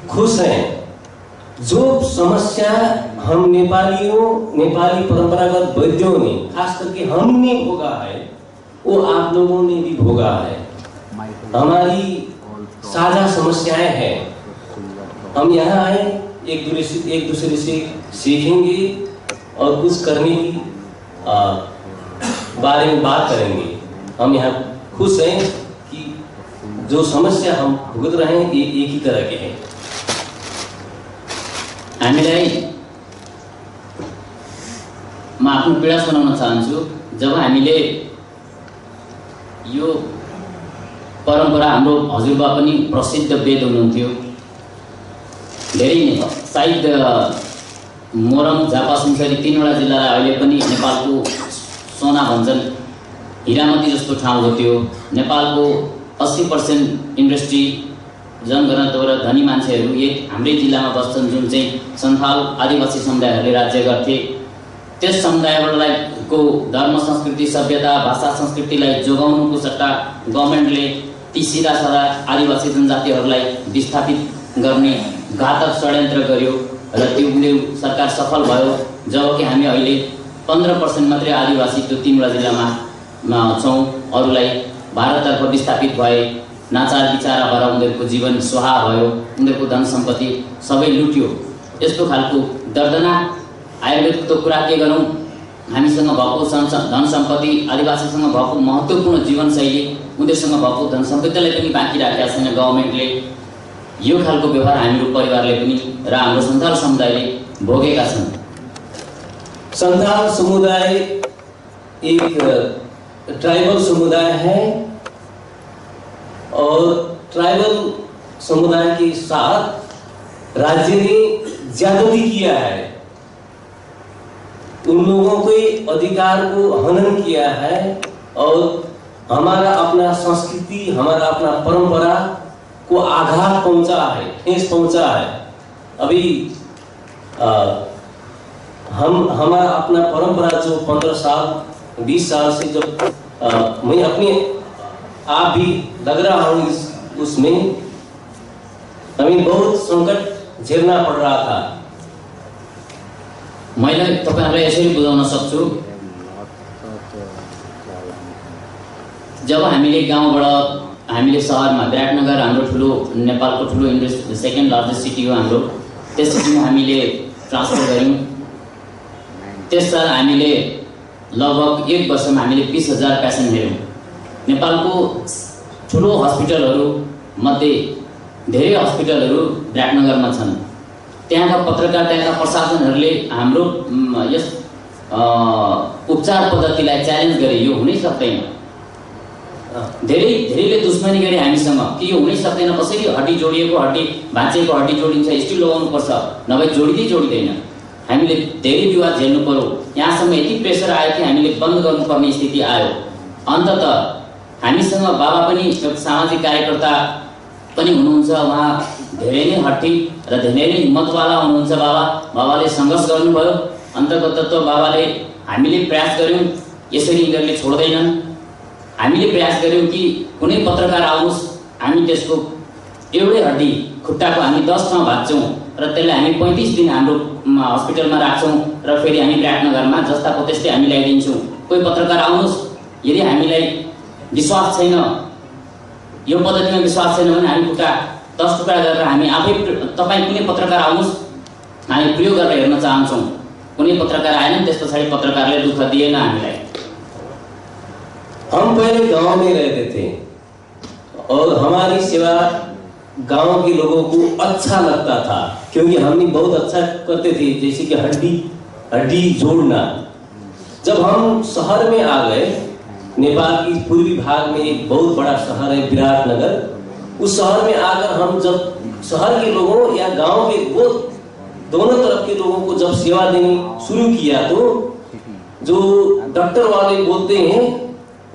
खुश हैं। जो समस्या हम नेपाली परंपरागत वैद्यों ने, खास करके हमने भोगा है, वो आप लोगों ने भी भोगा है। हमारी साझा समस्याएं हैं। हम यहाँ आए एक दूसरे से सीखेंगे और कुछ करने की बारे में बात करेंगे। हम यहाँ खुश हैं कि जो समस्या हम भुगत रहे हैं ये एक ही तरह के हैं। हामीलाई म आफ्नो पीडा सुनाउन चाहन्छु। जब हामीले यो परम्परा, हाम्रो हजुरबा पनि प्रसिद्ध वेद हुनुहुन्थ्यो, धेरै नै सायद मोरङ, झापा, सुनसरी 3वटा जिल्लालाई अहिले पनि नेपालको सोना भन्छन्, हिरामती जस्तो ठाउँ हो त्यो। नेपालको 80% इन्डस्ट्री, जनघनत्व र धनी मान्छेहरू यही हाम्रै जिल्लामा बस्छन्, जुन चाहिँ सन्थाल आदिवासी समुदायहरूले राज्य गर्थे। त्यस समुदायलाई को धर्म, संस्कृति, सभ्यता, भाषा, संस्कृतिलाई जोगाउनुको सट्टा गभर्नमेन्टले ती सिधा साधा आदिवासी जनजातिहरूलाई विस्थापित गर्ने घातक षड्यन्त्र गर्यो र त्यो सरकार सफल भयो। जबकि हामी अहिले 15% मात्रै आदिवासी त्यो 3वटा जिल्लामा छौँ। अरूलाई भारततर्फ विस्थापित भए, नाचार विचारा भएर उनीहरूको जीवन स्वाहा भयो, उनीहरूको धन सम्पत्ति सबै लुट्यो। यस्तो खालको दर्दनाक आयुर्वेदको कुरा के गरौँ, हामीसँग भएको धन सम्पत्ति, आदिवासीसँग भएको महत्त्वपूर्ण जीवनशैली, उनीहरूसँग भएको धन सम्पत्तिलाई पनि बाँकी राखेका छैन गभर्नमेन्टले। यो खालको व्यवहार हामीहरू परिवारले पनि र हाम्रो सन्थाल समुदायले भोगेका छन्। संथाल समुदाय एक ट्राइबल समुदाय है और ट्राइबल समुदाय के साथ राज्य ने ज्यादती किया है। उन लोगों के अधिकार को हनन किया है और हमारा अपना संस्कृति, हमारा अपना परंपरा को आघात पहुंचा है, ठेस पहुंचा है। अभी हमारा अपना परंपरा जो 15 साल 20 साल से जब मैं अपने आप भी लग रहा हूँ उसमें हमें बहुत संकट झेलना पड़ रहा था। मैले तपाईहरुलाई यसरी बुझाउन सक्छु, जब हामीले गाउँबाट हामीले शहरमा, विराटनगर हाम्रो ठुलो नेपालको ठुलो इन्डस्ट्री, सेकेन्ड लार्जेस्ट सिटी हो हाम्रो, त्यस सिटीमा हामीले ट्रान्सफर गर्यौं। त्यससाल हामीले लगभग 1 वर्षमा हामीले 20,000 पेसेन्ट हेर्यौं। नेपालको ठुलो हस्पिटलहरू मध्ये धेरै हस्पिटलहरू विराटनगरमा छन्। त्यहाँका पत्रकार, त्यहाँका प्रशासनहरूले हाम्रो यस उपचार पद्धतिलाई च्यालेन्ज गरे, यो हुनै सक्दैन। धेरैले दुश्मनी गरे हामीसँग कि यो हुनै सक्दैन, कसरी हड्डी जोडिएको, हड्डी भाँचिएको हड्डी जोडिन्छ, स्टिल लगाउनुपर्छ, नभए जोडिँदैन। हामीले धेरै विवाद झेल्नु पर्यो। यहाँसम्म यति प्रेसर आयो कि हामीले बन्द गर्नुपर्ने स्थिति आयो। अन्ततः हामीसँग बाबा पनि एक सामाजिक कार्यकर्ता पनि हुनुहुन्छ, उहाँ धेरै नै हट्टी र धेरै नै हिम्मतवाला हुनुहुन्छ। बाबाले सङ्घर्ष गर्नुभयो। अन्ततः बाबाले हामीले प्रयास गर्यौं, यसरी यिनीहरूले छोड्दैनन्। हामीले प्रयास गर्यौं कि कुनै पत्रकार आउनुस्, हामी त्यसको एउटै हड्डी खुट्टाको हामी 10 ठाउँ भाँच्छौँ र त्यसलाई हामी 35 दिन हाम्रो हस्पिटलमा राख्छौँ र फेरि हामी विराटनगरमा जस्ताको त्यस्तै हामी ल्याइदिन्छौँ। कोही पत्रकार आउनुस्, यदि हामीलाई विश्वास छैन, यो पद्धतिमा विश्वास छैन भने हामी खुट्टा 10 टुक्रा गरेर हामी आफै, तपाईँ कुनै पत्रकार आउनुस्, हामी प्रयोग गरेर हेर्न चाहन्छौँ। कुनै पत्रकार आएन, त्यस पछाडि पत्रकारले दुःख दिएन हामीलाई। हम पहले गांव में रहते थे और हमारी सेवा गांव के लोगों को अच्छा लगता था, क्योंकि हमने बहुत अच्छा करते थे, जैसे कि हड्डी जोड़ना। जब हम शहर में आ गए, नेपाल की पूर्वी भाग में एक बहुत बड़ा शहर है विराटनगर, उस शहर में आकर हम जब शहर के लोगों या गांव के वो दोनों तरफ के लोगों को जब सेवा देनी शुरू किया, तो जो डॉक्टर वाले बोलते हैं,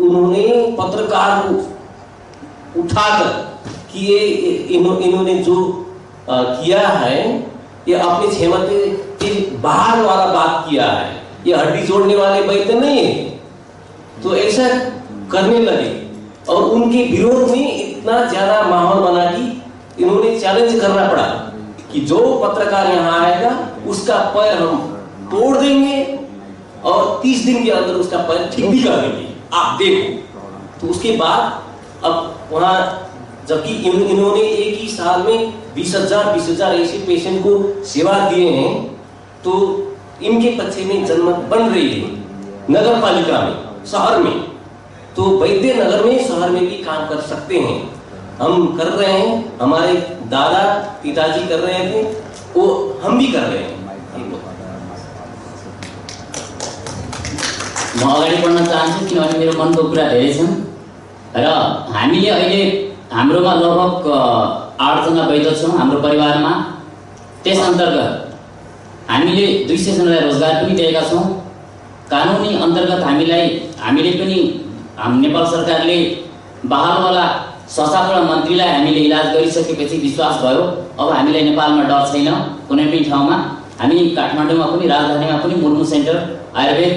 उन्होंने पत्रकार को उठाकर कि ये इन्होंने जो किया है, ये अपनी क्षमता के बाहर वाला बात किया है, ये हड्डी जोड़ने वाले वैद्य नहीं है। तो ऐसा करने लगे। और उनके विरोध में इतना ज्यादा माहौल बना कि इन्होंने चैलेंज करना पड़ा कि जो पत्रकार यहाँ आएगा उसका पैर हम तोड़ देंगे और 30 दिन के अंदर उसका पैर ठीक भी कर देंगे, आप देखो। तो उसके बाद अब वहाँ जबकि इन्होंने एक ही साल में 20,000 ऐसे पेशेंट को सेवा दिए हैं, तो इनके पक्ष में जनमत बन रही है नगर पालिका में, शहर में। तो वैद्य नगर में, शहर में भी काम कर सकते हैं, हम कर रहे हैं, हमारे दादा पिताजी कर रहे थे, वो हम भी कर रहे हैं। म अगाडि बढ्न चाहन्छु किनभने मेरो मनको कुरा धेरै छन् र हामीले अहिले हाम्रोमा लगभग 8 जना वैद्य छौँ हाम्रो परिवारमा। त्यस अन्तर्गत हामीले 200 जनालाई रोजगार पनि दिएका छौँ। कानुनी अन्तर्गत हामीले पनि नेपाल सरकारले बहालवाला सशस्त्र मन्त्रीलाई हामीले इलाज गरिसकेपछि विश्वास भयो अब हामीलाई नेपालमा डर छैन। कुनै पनि ठाउँमा हामी काठमाडौँमा पनि, राजधानीमा पनि मुर्मु सेन्टर आयुर्वेद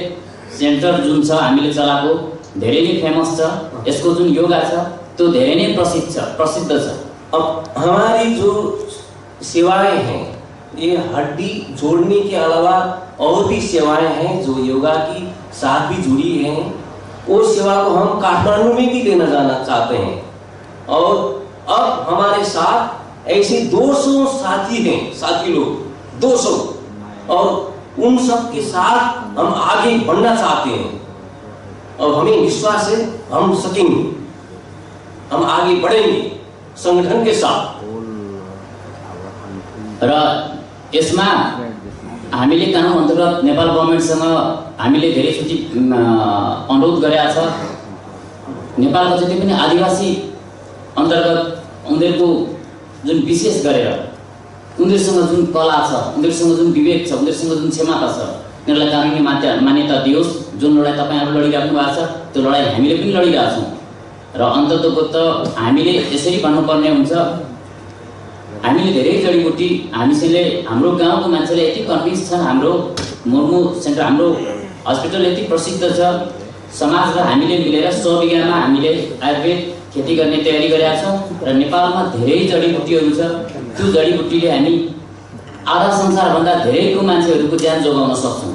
सेन्टर जुन छ हामीले चलाएको धेरै नै फेमस छ। यसको जुन योगा छ त्यो धेरै नै प्रसिद्ध छ। अब हमारी जो सेवाएं हैं ये हड्डी जोड़ने के अलावा और भी सेवाएं हैं जो योगा की साथ भी जुड़ी हैं। वो सेवा को हम काठमांडू में भी लेना जाना चाहते हैं और अब हमारे साथ ऐसे 200 साथी हैं, साथी लोग 200, और उन सब के साथ हम आगे बढ़ना चाहते हैं और हमें विश्वास है हम सकेंगे, हम आगे बढ़ेंगे संगठन के साथ। र यसमा हामीले कानुन अन्तर्गत नेपाल गभर्नमेन्टसँग हामीले धेरैचोटि अनुरोध गरेका छ। नेपालको जति पनि आदिवासी अन्तर्गत उनीहरूको जुन विशेष गरेर उनीहरूसँग जुन कला छ, उनीहरूसँग जुन विवेक छ, उनीहरूसँग जुन क्षमता छ, उनीहरूलाई कानुनी मान्यता दियोस्। जुन लडाइँ तपाईँहरू लडिराख्नु भएको छ त्यो लडाइँ हामीले पनि लडिरहेका छौँ र अन्ततको त हामीले यसरी भन्नुपर्ने हुन्छ। हामीले धेरै जडीबुटी हामीले हाम्रो गाउँको मान्छेले यति कन्भिन्स छन्, हाम्रो मुर्मु सेन्टर हाम्रो हस्पिटल यति प्रसिद्ध छ, समाज र हामीले मिलेर 100 बिघामा हामीले आयुर्वेद खेती गर्ने तयारी गरेका छौँ र नेपालमा धेरै जडीबुटीहरू छ। त्यो जडीबुटीले हामी आधा संसारभन्दा धेरैको मान्छेहरूको ज्यान जोगाउन सक्छौँ।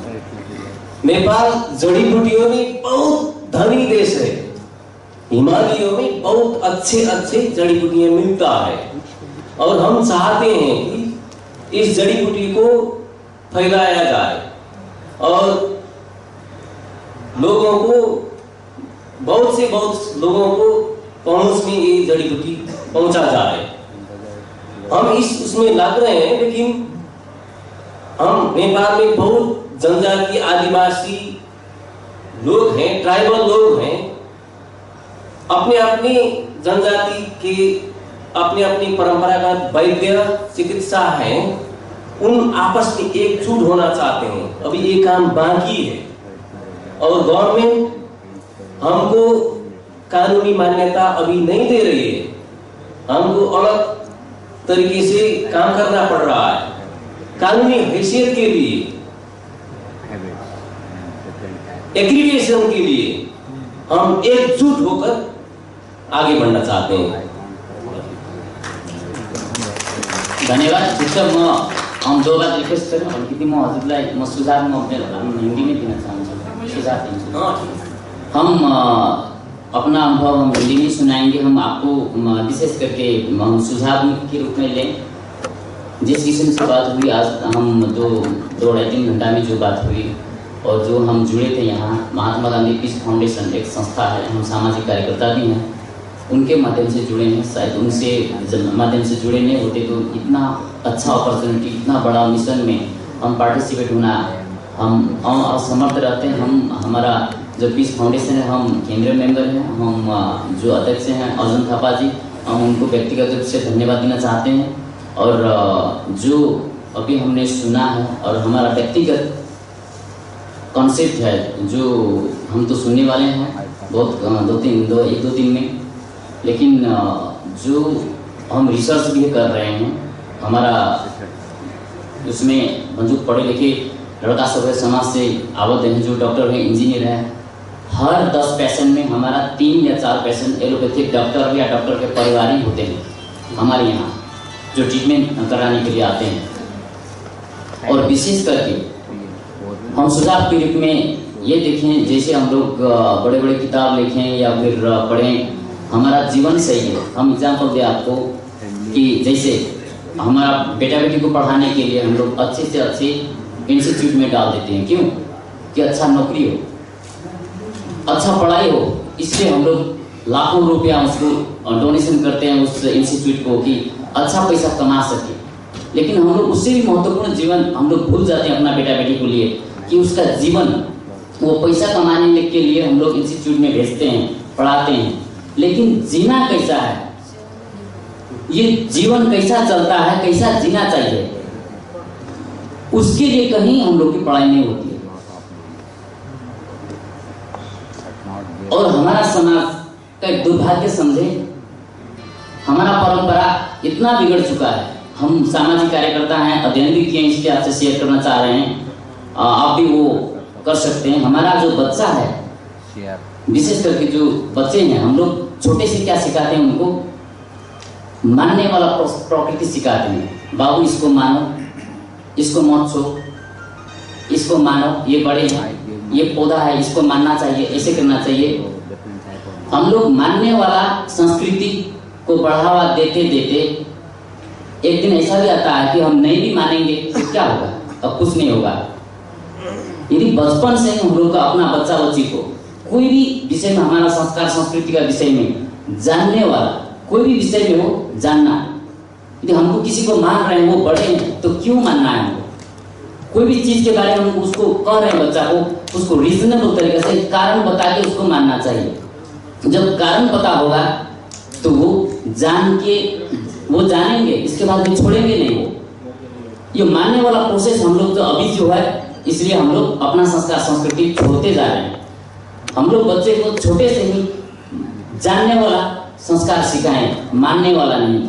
नेपाल जड़ीबूटियों में बहुत धनी देश है। हिमालयों में बहुत अच्छे जड़ी बूटियां मिलता है और हम चाहते हैं कि इस जड़ी बूटी को फैलाया जाए और लोगों को, बहुत से बहुत लोगों को पहुंच में ये जड़ी बूटी पहुंचा जाए। हम उसमें लग रहे हैं, लेकिन हम नेपाल में बहुत जनजाति आदिवासी लोग हैं, ट्राइबल लोग हैं, अपने अपनी जनजाति के अपनी अपनी परंपरागत वैद्य चिकित्सा है, उन आपस में एकजुट होना चाहते हैं। अभी ये काम बाकी है और गवर्नमेंट हमको कानूनी मान्यता अभी नहीं दे रही है। हमको अलग तरीके से काम करना पड़ रहा है। कानूनी हैसियत के लिए, एक्रीडिटेशन के लिए हम एकजुट होकर आगे बढ़ना चाहते हैं। धन्यवाद। हम दो बात रिक्वेस्ट करें अलिकति म हजुरलाई म सुझाव हिंदी में दिन चाहूँगा, सुझाव दिन्छु। हम अपना अनुभव हम हिंदी में सुनाएंगे। हम आपको विशेष करके हम सुझाव के रूप में लें। जिस किस्म से बात हुई आज हम 2-2.5-3 घंटा में जो बात हुई और जो हम जुड़े थे यहाँ, महात्मा गांधी पीस फाउंडेशन एक संस्था है, हम सामाजिक कार्यकर्ता भी हैं, उनके माध्यम से जुड़े हैं। शायद उनसे माध्यम से जुड़े नहीं होते तो इतना अच्छा अपॉर्चुनिटी, इतना बड़ा मिशन में हम पार्टिसिपेट होना हम असमर्थ रहते हैं। हमारा जो पीस फाउंडेशन है, हम केंद्रीय मेंबर हैं, हम जो अध्यक्ष हैं अर्जुन थापा जी, हम उनको व्यक्तिगत रूप से धन्यवाद देना चाहते हैं। और जो अभी हमने सुना है और हमारा व्यक्तिगत कॉन्सेप्ट है जो हम तो सुनने वाले हैं बहुत 1-2 दिन में, लेकिन जो हम रिसर्च भी कर रहे हैं, हमारा उसमें जो पढ़े लिखे लड़का सब है, समाज से आबद्ध हैं, जो डॉक्टर हैं, इंजीनियर हैं, हर 10 पेशेंट में हमारा 3 या 4 पेशेंट एलोपैथिक डॉक्टर या डॉक्टर के परिवार ही होते हैं हमारे यहाँ जो ट्रीटमेंट कराने के लिए आते हैं। और विशेष करके हम सुझाव के रूप में ये देखें, जैसे हम लोग बड़े बड़े किताब लिखें या फिर पढ़ें, हमारा जीवन सही है। हम एग्जाम्पल दें आपको कि जैसे हमारा बेटा बेटी को पढ़ाने के लिए हम लोग अच्छे से अच्छे इंस्टीट्यूट में डाल देते हैं। क्यों? कि अच्छा नौकरी हो, अच्छा पढ़ाई हो, इसलिए हम लोग लाखों रुपया उसको डोनेशन करते हैं उस इंस्टीट्यूट को कि अच्छा पैसा कमा सके। लेकिन हम लोग उससे भी महत्वपूर्ण जीवन हम लोग भूल जाते हैं अपना बेटा बेटी को लिए कि उसका जीवन वो पैसा कमाने के लिए हम लोग इंस्टीट्यूट में भेजते हैं, पढ़ाते हैं, लेकिन जीना कैसा है, ये जीवन कैसा चलता है, कैसा जीना चाहिए, उसके लिए कहीं हम लोग की पढ़ाई नहीं होती है। और हमारा समाज का एक दुर्भाग्य समझे, हमारा परंपरा इतना बिगड़ चुका है। हम सामाजिक कार्यकर्ता हैं, अध्ययन भी किए, इसलिए आपसे शेयर करना चाह रहे हैं, आप भी वो कर सकते हैं। हमारा जो बच्चा है, विशेष करके जो बच्चे हैं, हम लोग छोटे से क्या सिखाते हैं उनको? मानने वाला प्रकृति सिखाते हैं। बाबू इसको मानो, इसको मत छो, इसको मानो, ये बड़े हैं, ये पौधा है, इसको मानना चाहिए, ऐसे करना चाहिए। हम लोग मानने वाला संस्कृति को बढ़ावा देते देते एक दिन ऐसा भी आता है कि हम नहीं भी मानेंगे तो क्या होगा? अब कुछ नहीं होगा। यदि बचपन से हम लोग का अपना बच्चा बच्ची को कोई भी विषय में, हमारा संस्कार संस्कृति का विषय में जानने वाला कोई भी विषय में हो जानना, यदि हमको किसी को मान रहे हैं, वो बड़े हैं, तो क्यों मानना है हमको? कोई भी चीज के बारे में हम उसको कह रहे हैं बच्चा को, उसको रीजनेबल तरीके से कारण बता के उसको मानना चाहिए। जब कारण पता होगा तो वो जानेंगे, इसके बाद भी छोड़ेंगे नहीं। वो ये मानने वाला प्रोसेस हम लोग जो अभी जो है, इसलिए हम लोग अपना संस्कार संस्कृति छोड़ते जा रहे हैं। हम लोग बच्चे को छोटे से ही जानने वाला संस्कार सिखाएं, मानने वाला नहीं।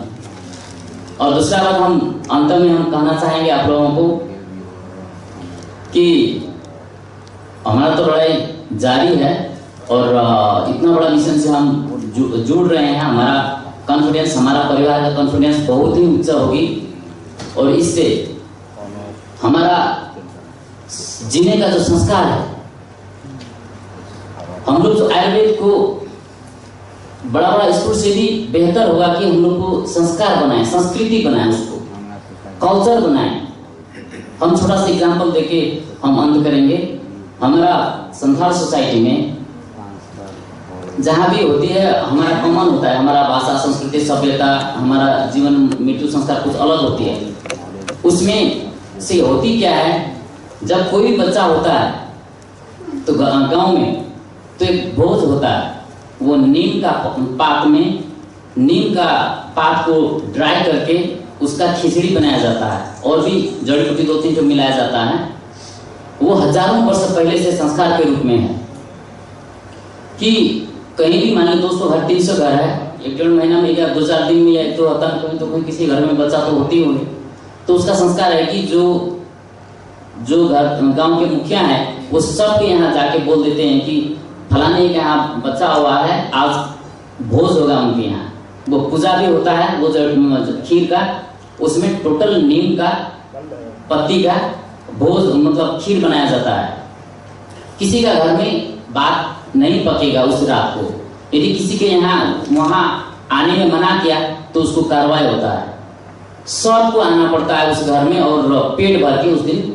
और दूसरा बात, हम अंत में हम कहना चाहेंगे आप लोगों को कि हमारा तो लड़ाई जारी है और इतना बड़ा मिशन से हम जुड़ रहे हैं। हमारा कॉन्फिडेंस, हमारा परिवार का कॉन्फिडेंस बहुत ही ऊंचा होगी और इससे हमारा जीने का जो संस्कार है, हम लोग जो आयुर्वेद को बड़ा बड़ा स्कूल से भी बेहतर होगा कि हम लोग को संस्कार बनाए, संस्कृति बनाए, उसको कल्चर बनाए। हम छोटा सा एग्जाम्पल देके हम अंत करेंगे। हमारा संथाल सोसाइटी में जहाँ भी होती है, हमारा कॉमन होता है, हमारा भाषा, संस्कृति, सभ्यता, हमारा जीवन मृत्यु संस्कार कुछ अलग होती है। उसमें से होती क्या है, जब कोई भी बच्चा होता है तो गांव में तो एक भोज होता है। वो नीम का पात को ड्राई करके उसका खिचड़ी बनाया जाता है और भी जड़ी बूटी 2-3 जो मिलाया जाता है। वो हजारों वर्ष पहले से संस्कार के रूप में है कि कहीं भी मान लो दोस्तों, हर 300 घर है, 1-1.5 महीना में या 2-4 दिन में या तो होता है, कहीं तो कोई किसी घर में बच्चा तो होती होगी। तो उसका संस्कार है कि जो गांव के मुखिया हैं, वो सब यहाँ जाके बोल देते हैं कि फलाने के यहाँ बच्चा हुआ है, आज भोज होगा उनके यहाँ। वो पूजा भी होता है, वो जो खीर का, उसमें टोटल नीम का पत्ती का भोज मतलब खीर बनाया जाता है। किसी का घर में बात नहीं पकेगा उस रात को, यदि किसी के यहाँ वहां आने में मना किया तो उसको कार्रवाई होता है। सबको आना पड़ता है उस घर में और पेट भर के उस दिन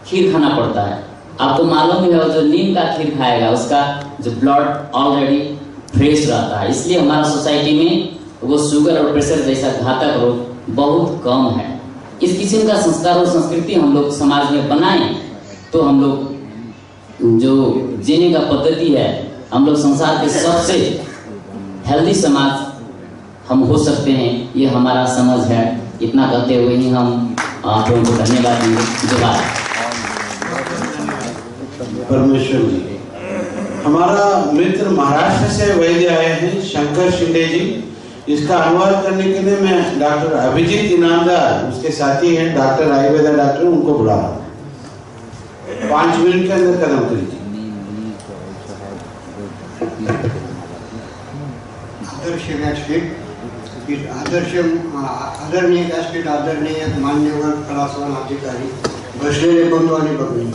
खीर खाना पड़ता है। आपको मालूम है, जो नीम का खीर खाएगा उसका जो ब्लड ऑलरेडी फ्रेश रहता है। इसलिए हमारा सोसाइटी में वो शुगर और प्रेशर जैसा घातक रोग बहुत कम है। इस किस्म का संस्कार और संस्कृति हम लोग समाज में बनाएं तो हम लोग जो जीने का पद्धति है, हम लोग संसार के सबसे हेल्दी समाज हम हो सकते हैं। ये हमारा समझ है। इतना कहते हुए ही हम आप लोगों को धन्यवाद देंगे। जवाब परमेश्वर जी। हमारा मित्र महाराष्ट्र से वैद्य आए हैं, शंकर शिंदे जी। इसका अनुवाद करने के लिए मैं डॉक्टर अभिजीत इनामदार, उसके साथी हैं डॉक्टर आयुर्वेदा डॉक्टर, उनको बुला रहा हूँ। 5 मिनट के अंदर कदम कीजिए। आदर्श व्यासपीठ आदरणीय व्यासपीठ आदरणीय मान्यवर कलासवान अधिकारी बसलेले बंधू आणि भगिनी,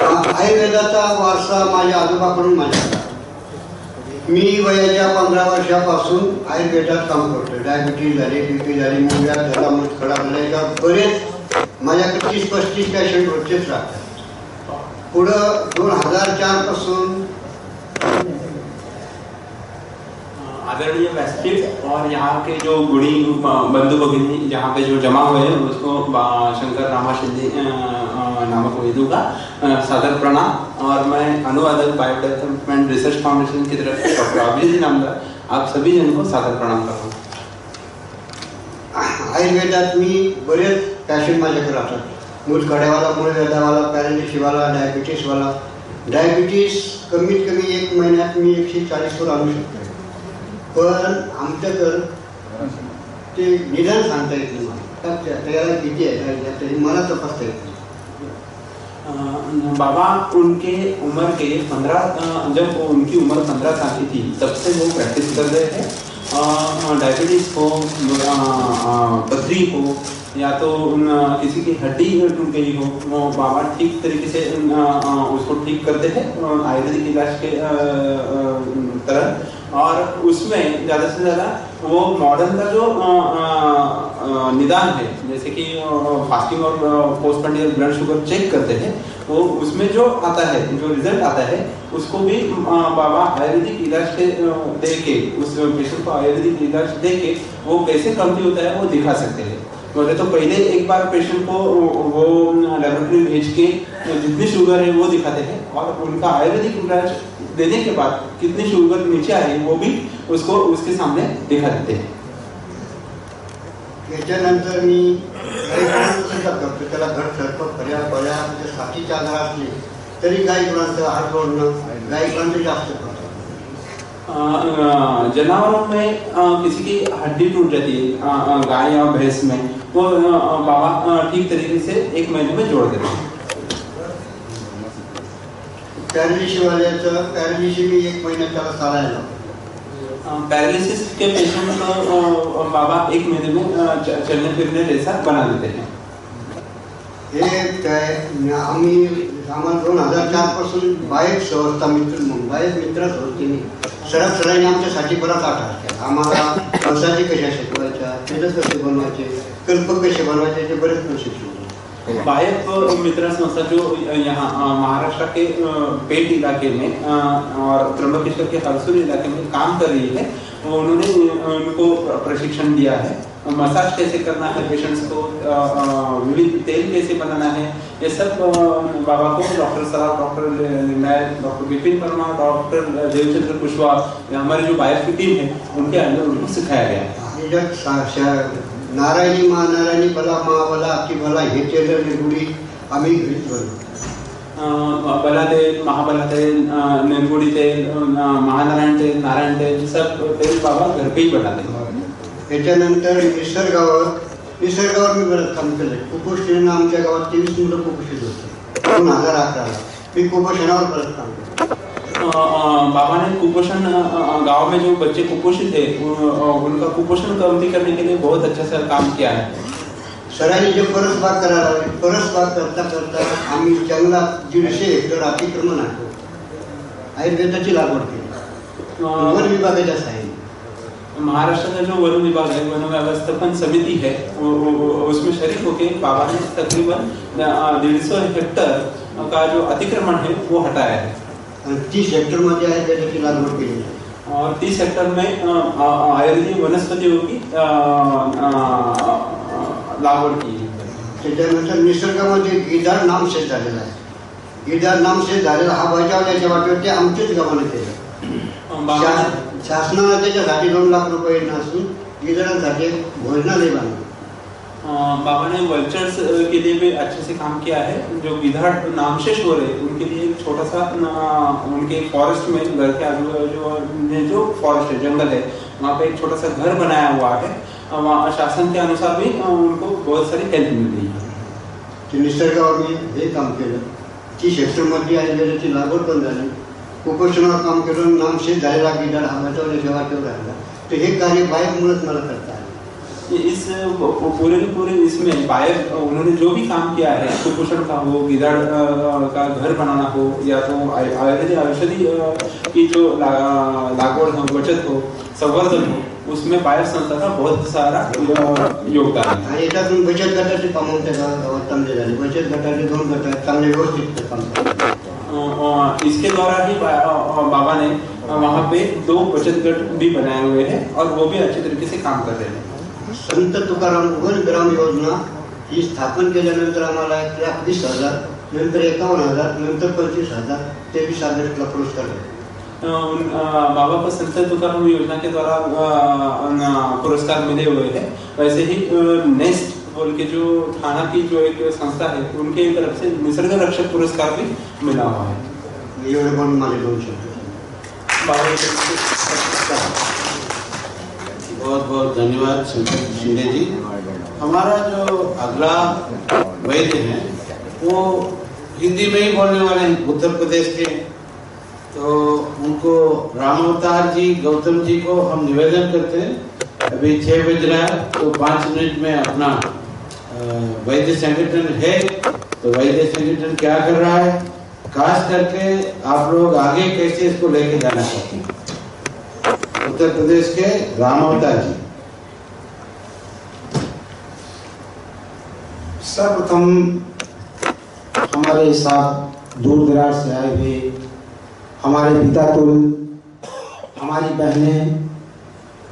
आयुर्वेदाचा वारसा माझ्या आजोबाकडून माझ्याकडे. मी वयाच्या 15 वर्षापासून आयुर्वेदात काम करतो. डायबिटीज झाली, BP झाली, मुंग्या झाला, मुतखडा झाला, बरेच माझ्याकडे 30-35 पेशंट रोजचेच राहतात. पुढं 2004 पासून आदरणीय व्यासपीठ और यहाँ के जो गुणी बंधु भगिनी यहाँ पे जो जमा हुए हैं उसको शंकर रामा शिंदे नामक वैद्यों का सादर प्रणाम. और मैं अनुवादक बायोडेवलपमेंट रिसर्च फाउंडेशन की तरफ से डॉक्टर अभिजीत नामदार आप सभी जन को सादर प्रणाम कर रहा हूँ. आयुर्वेदात मी बरेच पेशंट माझ्याकडे राहतात. मुतखड्यावाला, मूळव्याधावाला, पॅरालिसिसवाला, डायबिटीसवाला. डायबिटीस कमीत कमी 1 महिन्यात मी 140 वर आणू शकतो. पण आमच्याकडं ते निदान सांगता येत नाही. त्याला किती आहे मला तपासता येत नाही. बाबा उनके उम्र के 15 जब उनकी उम्र 15 साल की थी तब से वो प्रैक्टिस कर रहे थे. डायबिटीज हो, पथरी हो या तो किसी की हड्डी टूट गई हो, वो बाबा ठीक तरीके से उसको ठीक करते थे आयुर्वेदिक इलाज के तरह. और उसमें ज़्यादा से ज़्यादा वो मॉडर्न का जो निदान है, जैसे कि फास्टिंग और पोस्टमैटिक ब्लड शुगर चेक करते हैं, वो उसमें जो आता है, जो रिजल्ट आता है उसको भी बाबा आयुर्वेदिक इलाज के दे के उस पेशेंट को आयुर्वेदिक इलाज दे के वो कैसे कमती होता है वो दिखा सकते हैं. बोले तो पहले एक बार पेशेंट को वो लेबोरेटरी भेज के जितनी शुगर है वो दिखाते हैं और उनका आयुर्वेदिक इलाज देने के बाद कितनी शुगर नीचे आई वो भी उसको उसके सामने दिखा देते हैं. त्याच्यानंतर मी सुद्धा करतो. त्याला घट सरपट पर्याय साथीची आजार असली तरी काही गुणांचं हात जोडणं, काही गुणांचं जास्त करतो. जानवरों में किसी की हड्डी टूट जाती है, गाय या भैंस में, वो बाबा ठीक तरीके से 1 महीने में जोड़ देते हैं. पॅरालिसिसवाल्याचं पॅरालिसिस मी 1 महिन्यात त्याला चालायला. पैरालिसिस के पेशेंट को बाबा 1 महीने में चलने फिरने जैसा बना देते हैं. हे आम्हाला 2004 पासून बाहेर संस्था मित्र म्हणून बाहेर मित्र संस्थेने सरासरीने आमच्यासाठी बराच आठ असतात. आम्हाला मसाले कशा शिकवायच्या, पेज कसे बनवायचे, कल्पक कसे बनवायचे ते बरेच प्रशिक्षण. बायप मित्र संस्था जो यहाँ महाराष्ट्र के पेट इलाके में और त्र्यंबकेश्वर के हरसूर इलाके में काम कर रही है, उन्होंने उनको प्रशिक्षण दिया है. मसाज कैसे करना है पेशेंट्स को, विविध तेल कैसे बनाना है, ये सब बाबा को डॉक्टर साहब, डॉक्टर निर्णायक, डॉक्टर विपिन वर्मा, डॉक्टर देवचंद्र कुशवाहा, हमारी जो बायप की टीम है उनके अंदर उनको सिखाया गया है. नारायणी महानारायणी बला महाबला अति बला हे तेल निगुडी आम्ही घरीच बनवतो. बला तेल, महाबला तेल, निर्गुड़ी तेल, महानारायण तेल, नारायण तेल, सब तेल बाबा घर पे ही बनाते हैं. त्याच्यानंतर निसर्गावर मी बरंच काम केलं. कुपोषणानं आमच्या गावात 23 मुलं कुपोषित होते. 2011 मी कुपोषणावर बरंच काम केलं. बाबा ने कुपोषण गांव में जो बच्चे कुपोषित थे उनका कुपोषण कम करने के लिए बहुत अच्छा सा काम किया है. सरांनी जे परसबाग करायला लागले, परसबाग करता करता आम्ही जंगलात 150 हेक्टर अतिक्रमण आहे आयुर्वेदाची लागवड केली वन विभागाच्या सहाय्याने. महाराष्ट्र का जो वन विभाग है, वन व्यवस्थापन समिति है, उसमें शरीक होकर बाबा ने तकरीबन 150 हेक्टर का जो अतिक्रमण है वो हटाया है. 30 हेक्टर मध्ये आयुर्वेदाची लागवड केली और 30 हेक्टर में आयुर्वेदिक वनस्पतियों की लागवड की. त्याच्यानंतर निसर्गामध्ये गिधाड नामशेष झालेला आहे. गिधाड नामशेष झालेला हा बचावण्याच्या वाटेवरती आमच्याच गावाने केलं. शासनाने त्याच्यासाठी 2 लाख रुपये नसून गिधाडांसाठी भोजनालय बांधलं. बाबा ने वल्चर्स के लिए भी अच्छे से काम किया है. जो गिधाड़ नामशेष हो रहे उनके लिए एक छोटा सा उनके फॉरेस्ट में घर के आजू जो फॉरेस्ट है, जंगल है, वहाँ पे एक छोटा सा घर बनाया हुआ है. वहाँ शासन के अनुसार भी उनको बहुत सारी हेल्प मिल रही है. निसर्गावर मी हे काम केलं. 30 हेक्टरमध्ये आयुर्वेदाची लागवड पण झाली. कुपोषणावर काम करून नामशेष झालेला गिधाड हा बचावण्याच्या वाटेवर राहिला. तो हे कार्य बायफ मुळेच मला करता है। इस पूरे के पूरे इसमें बायफ उन्होंने जो भी काम किया है, कुपोषण का हो, गिधाड़ का घर बनाना हो, या तो औषधि की जो लागवड हो, बचत हो, संवर्धन हो, उसमें बायफ संस्था का बहुत सारा योगदान है। याच्यातून बचत गटाचे काम चांगले झाले, बचत गटाचे 2 गट आहेत, चांगले व्यवस्थित काम करतात। इसके द्वारा ही बाबा ने वहाँ पे 2 बचत गट भी बनाए हुए हैं और वो भी अच्छे तरीके से काम कर रहे हैं। संत तुकाराम उगल ग्राम योजना ही स्थापन केल्यानंतर आम्हाला 1,20,000, नंतर 51,000, नंतर 25,000, 23 ऑगस्टला पुरस्कार मिळाला। बाबा को संत तुकाराम योजना के द्वारा पुरस्कार मिले हुए हैं। वैसे ही नेस्ट बोल के जो थाना की जो एक संस्था है, उनके तरफ से निसर्ग रक्षक पुरस्कार भी मिला हुआ है। एवढे पण माझे 2 शब्द। बहुत बहुत धन्यवाद शिंदे जी। हमारा जो अगला वैद्य है वो हिंदी में ही बोलने वाले हैं, उत्तर प्रदेश के, तो उनको राम अवतार जी गौतम जी को हम निवेदन करते हैं। अभी 6 बज रहा है, तो 5 मिनट में अपना वैद्य संगठन है, तो वैद्य संगठन क्या कर रहा है, खास करके आप लोग आगे कैसे इसको लेके जाना चाहते हैं। उत्तर प्रदेश के राम अवतार जी। सर्वप्रथम हमारे साथ दूर दराज से आए हुए हमारे पिता तुल, हमारी बहनें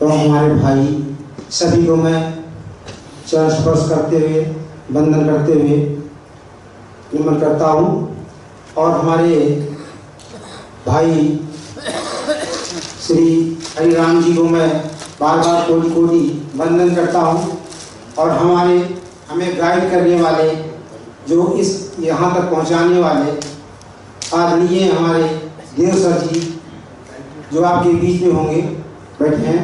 और हमारे भाई सभी को मैं चरण स्पर्श करते हुए, वंदन करते हुए नमन करता हूँ। और हमारे भाई श्री हरिराम जी को मैं बार बार कोटि कोटि वंदन करता हूँ। और हमें गाइड करने वाले, जो इस यहाँ तक पहुँचाने वाले आदरणीय हमारे देव सर जी, जो आपके बीच में होंगे, बैठे हैं।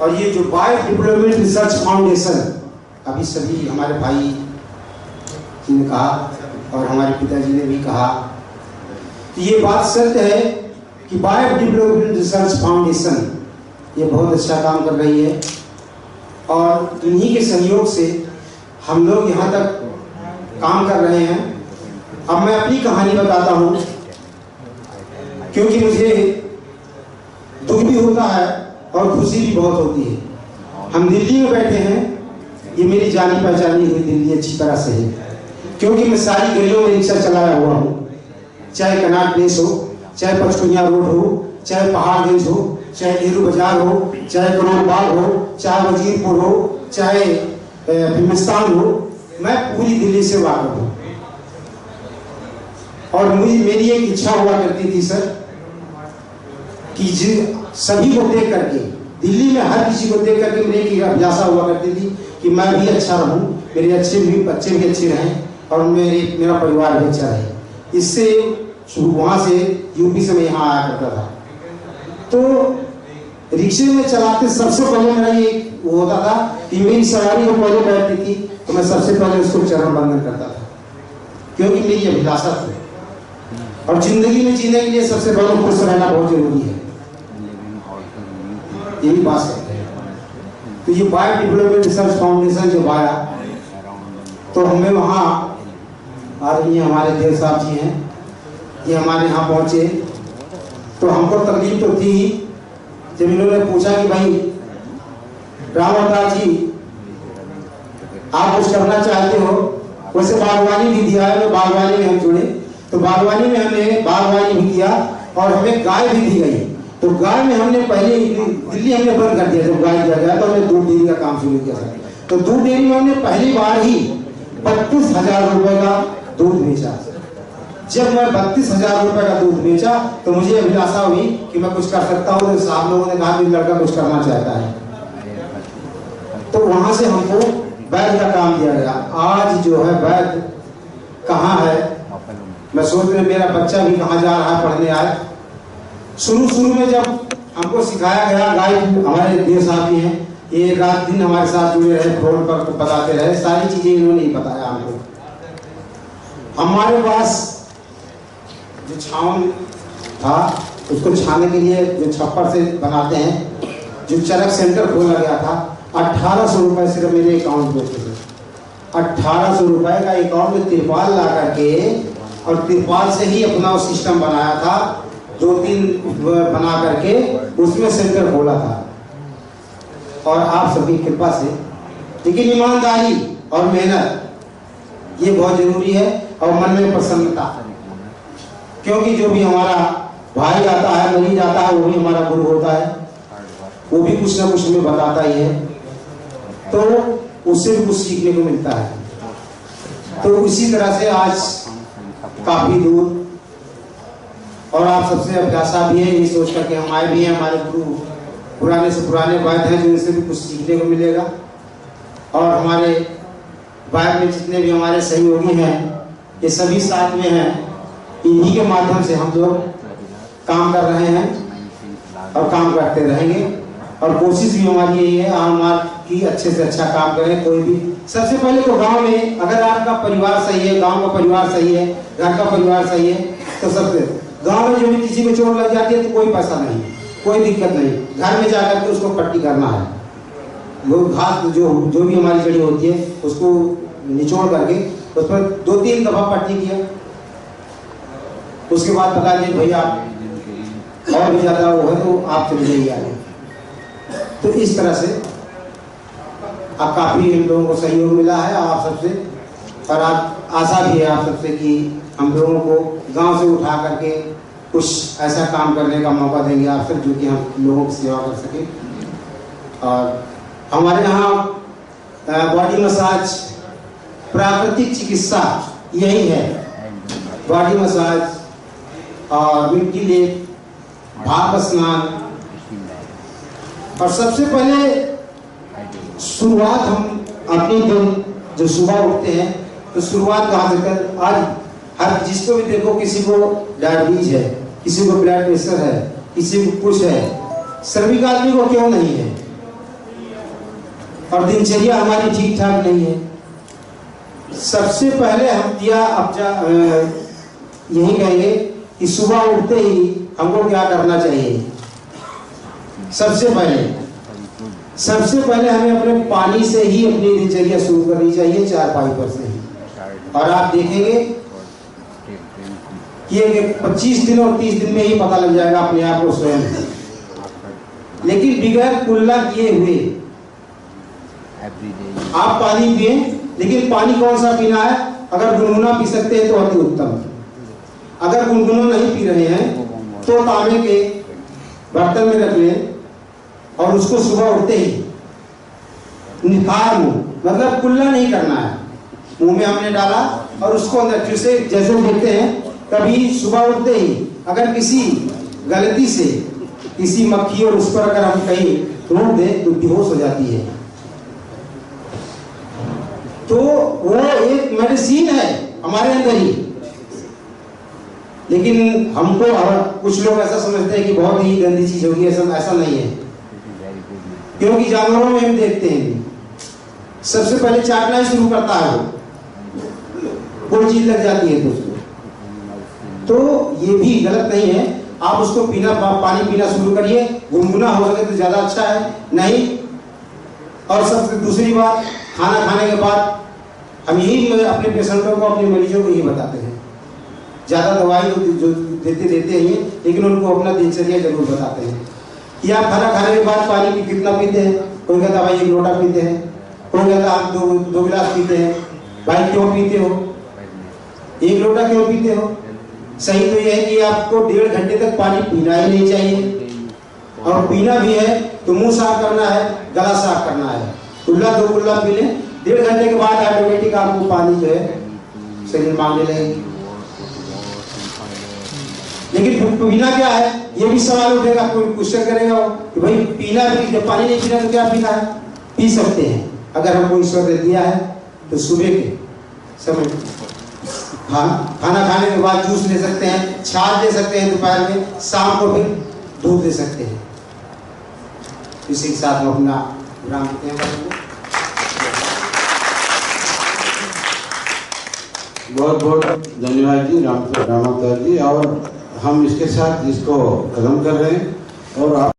और ये जो बायो डेवलपमेंट रिसर्च फाउंडेशन, अभी सभी हमारे भाई जी ने कहा और हमारे पिताजी ने भी कहा, तो ये बात सत्य है कि बायो डेवलपमेंट रिसर्च फाउंडेशन ये बहुत अच्छा काम कर रही है। और इन्हीं के सहयोग से हम लोग यहाँ तक काम कर रहे हैं। अब मैं अपनी कहानी बताता हूँ, क्योंकि मुझे दुख भी होता है और खुशी भी बहुत होती है। हम दिल्ली में बैठे हैं, ये मेरी जानी पहचानी हुई दिल्ली अच्छी तरह से है, क्योंकि मैं सारी गलियों में रिक्शा चलाया हुआ हूँ, चाहे कनाट प्लेस हो, चाहे पचकुनिया रोड हो, चाहे पहाड़गंज हो, चाहे नेहरू बाजार हो, चाहे करोल बाग हो, चाहे वजीरपुर हो, चाहे भीमस्तान हो, मैं पूरी दिल्ली से वाकिफ हूँ। और मेरी एक इच्छा हुआ करती थी सर, कि सभी को देख करके, दिल्ली में हर किसी को देख करके मेरी एक अभिलाषा हुआ करती थी कि मैं भी अच्छा रहूं, मेरे बच्चे भी अच्छे रहें और मेरा परिवार भी अच्छा रहे। इससे वहाँ से यूपी से मैं यहाँ आया करता था, तो रिक्शे में चलाते सबसे पहले मेरा ये वो होता था कि मेरी सवारी को पहले बैठती थी तो मैं सबसे पहले उसको चरण वंदन करता था, क्योंकि मेरी अभिलाषा थी। और जिंदगी में जीने के लिए सबसे पहले खुश रहना बहुत जरूरी है, यही बात करते हैं। तो ये बायो डेवलपमेंट रिसर्च फाउंडेशन जब आया तो हमें वहाँ आदरणीय हमारे देव साहब जी हैं, ये हमारे यहाँ पहुँचे, तो हमको तकलीफ तो थी जब इन्होंने पूछा कि भाई राम अवतार जी आप कुछ करना चाहते हो, वैसे बागवानी भी दिया है, तो बागवानी में हम जुड़े, तो बागवानी में हमने बागवानी भी किया और हमें गाय भी दी गई। तो गाय में हमने पहले दिल्ली हमने बंद कर दिया, जब गाय दिया गया तो हमने दूध डेयरी का काम शुरू किया। तो दूध डेयरी में हमने पहली बार ही 32,000 रुपए का दूध बेचा। जब मैं 32,000 रुपए का दूध बेचा तो मुझे अभिलाषा हुई कि मैं कुछ कर सकता हूँ। तो साहब लोगों ने कहा कि लड़का कुछ करना चाहता है, तो वहां से हमको वैद्य का काम दिया गया। आज जो है वैद्य कहाँ है, मैं सोच रहा मेरा बच्चा भी कहाँ जा रहा है पढ़ने आए। शुरू में जब हमको सिखाया गया, गाय हमारे देव साहब भी हैं, ये रात दिन हमारे साथ जुड़े रहे, फोन पर बताते रहे, सारी चीजें इन्होंने ही बताया हमको। हमारे पास जो छावन था, उसको छाने के लिए जो छप्पर से बनाते हैं, जो चरक सेंटर खोला गया था, 1800 रुपये सिर्फ मेरे अकाउंट में थे। 1800 रुपये का अकाउंट में तिरपाल ला करके और तिरपाल से ही अपना सिस्टम बनाया था, 2-3 बना करके उसमें सेंटर खोला था। और आप सभी कृपा से, लेकिन ईमानदारी और मेहनत ये बहुत जरूरी है, और मन में प्रसन्नता, क्योंकि जो भी हमारा भाई आता है, मरीज आता है, वो भी हमारा गुरु होता है, वो भी कुछ ना कुछ हमें बताता ही है, तो उससे भी कुछ सीखने को मिलता है। तो इसी तरह से आज काफी दूर, और आप सबसे अभ्यासा भी है ये सोच कर के हम आए भी हैं, हमारे गुरु पुराने से पुराने वैद्य हैं, जिनसे भी कुछ सीखने को मिलेगा। और हमारे वैद्य में जितने भी हमारे सहयोगी हैं, ये सभी साथ में हैं, इन्हीं के माध्यम से हम लोग काम कर रहे हैं और काम करते रहेंगे। और कोशिश भी हमारी यही है कि अच्छे से अच्छा काम करें। कोई भी, सबसे पहले तो गांव में अगर आपका परिवार सही है, गांव का परिवार सही है, घर का परिवार सही है, तो सबसे गांव में जो भी किसी को चोट लग जाती है तो कोई पैसा नहीं, कोई दिक्कत नहीं, घर में जाकर के उसको पट्टी करना है। वो घास जो भी हमारी जड़ी होती है उसको निचोड़ करके उस पर 2-3 दफा पट्टी किया, उसके बाद बता दिए भैया और भी ज्यादा वो है तो आप चले जाइए आगे। तो इस तरह से अब काफी इन लोगों को सहयोग मिला है आप सबसे, और आप आशा भी है आप सबसे कि हम लोगों को गांव से उठा करके कुछ ऐसा काम करने का मौका देंगे आप सब, जो कि हम लोगों की सेवा कर सके। और हमारे यहाँ बॉडी मसाज, प्राकृतिक चिकित्सा यही है, बॉडी मसाज और मिट्टी लेप, भाप स्नान। और सबसे पहले शुरुआत हम अपने दिन जो सुबह उठते हैं तो शुरुआत कहाँ से कर, आज हर जिसको भी देखो, किसी को डायबिटीज है, किसी को ब्लड प्रेशर है, किसी को कुछ है, सभी आदमी को क्यों नहीं है, और दिनचर्या हमारी ठीक ठाक नहीं है। सबसे पहले हम यही कहेंगे कि सुबह उठते ही हमको क्या करना चाहिए। सबसे पहले हमें अपने पानी से ही अपनी दिनचर्या शुरू करनी चाहिए, चारपाई पर से ही। और आप देखेंगे कि 25 दिन और 30 दिन में ही पता लग जाएगा अपने आप को स्वयं। लेकिन बिगैर कुल्ला किए हुए आप पानी पिए, लेकिन पानी कौन सा पीना है, अगर गुनगुना पी सकते हैं तो अति उत्तम। अगर गुनगुना नहीं पी रहे हैं तो तांबे के बर्तन में रख लें और उसको सुबह उठते ही निखार मुंह, मतलब कुल्ला नहीं करना है, मुंह में हमने डाला और उसको अंदर जैसे देखते हैं, कभी सुबह उठते ही अगर किसी गलती से किसी मक्खी और उस पर अगर हम कहीं रोक दें तो बेहोश हो जाती है। तो वो एक मेडिसिन है हमारे अंदर ही, लेकिन हमको कुछ लोग ऐसा समझते हैं कि बहुत ही गंदी चीज होगी, ऐसा नहीं है। क्योंकि जानवरों में हम देखते हैं सबसे पहले चाटना ही शुरू करता है, वो कोई चीज लग जाती है तो उसको, तो ये भी गलत नहीं है। आप उसको पानी पीना शुरू करिए, गुनगुना हो सके तो ज्यादा अच्छा है, नहीं। और सबसे दूसरी बात, खाना खाने के बाद हम यही अपने पेशेंटों को, अपने मरीजों को यही बताते हैं, ज्यादा दवाई जो देते हैं, लेकिन उनको अपना दिनचर्या जरूर बताते हैं कि आप खाना खाने के बाद पानी कितना पीते हैं। कोई कहता भाई 1 लोटा पीते हैं, कोई कहता आप 2 गिलास पीते हैं। भाई क्यों पीते हो, 1 लोटा क्यों पीते हो? सही तो यह है कि आपको 1.5 घंटे तक पानी पीना ही नहीं चाहिए, और पीना भी है तो मुंह साफ करना है, गला साफ करना है। कुल्ला 2 कुल्ला पी लें, 1.5 घंटे के बाद ऑटोमेटिक आपको पानी जो है शरीर मांगने लगेगी। लेकिन पीना क्या है, ये भी सवाल उठेगा, कोई क्वेश्चन करेगा कि भाई पीना भी, जब पानी नहीं पीना तो क्या पीना है? पी सकते हैं, अगर हमको ईश्वर ने दिया है तो सुबह के समय खाना खाने के बाद जूस ले सकते हैं, छाछ ले सकते हैं दोपहर में, शाम को फिर दूध ले सकते हैं। इसी के साथ हम अपना विराम देते हैं। बहुत बहुत धन्यवाद जी रामावतार जी, और हम इसके साथ इसको खत्म कर रहे हैं। और आप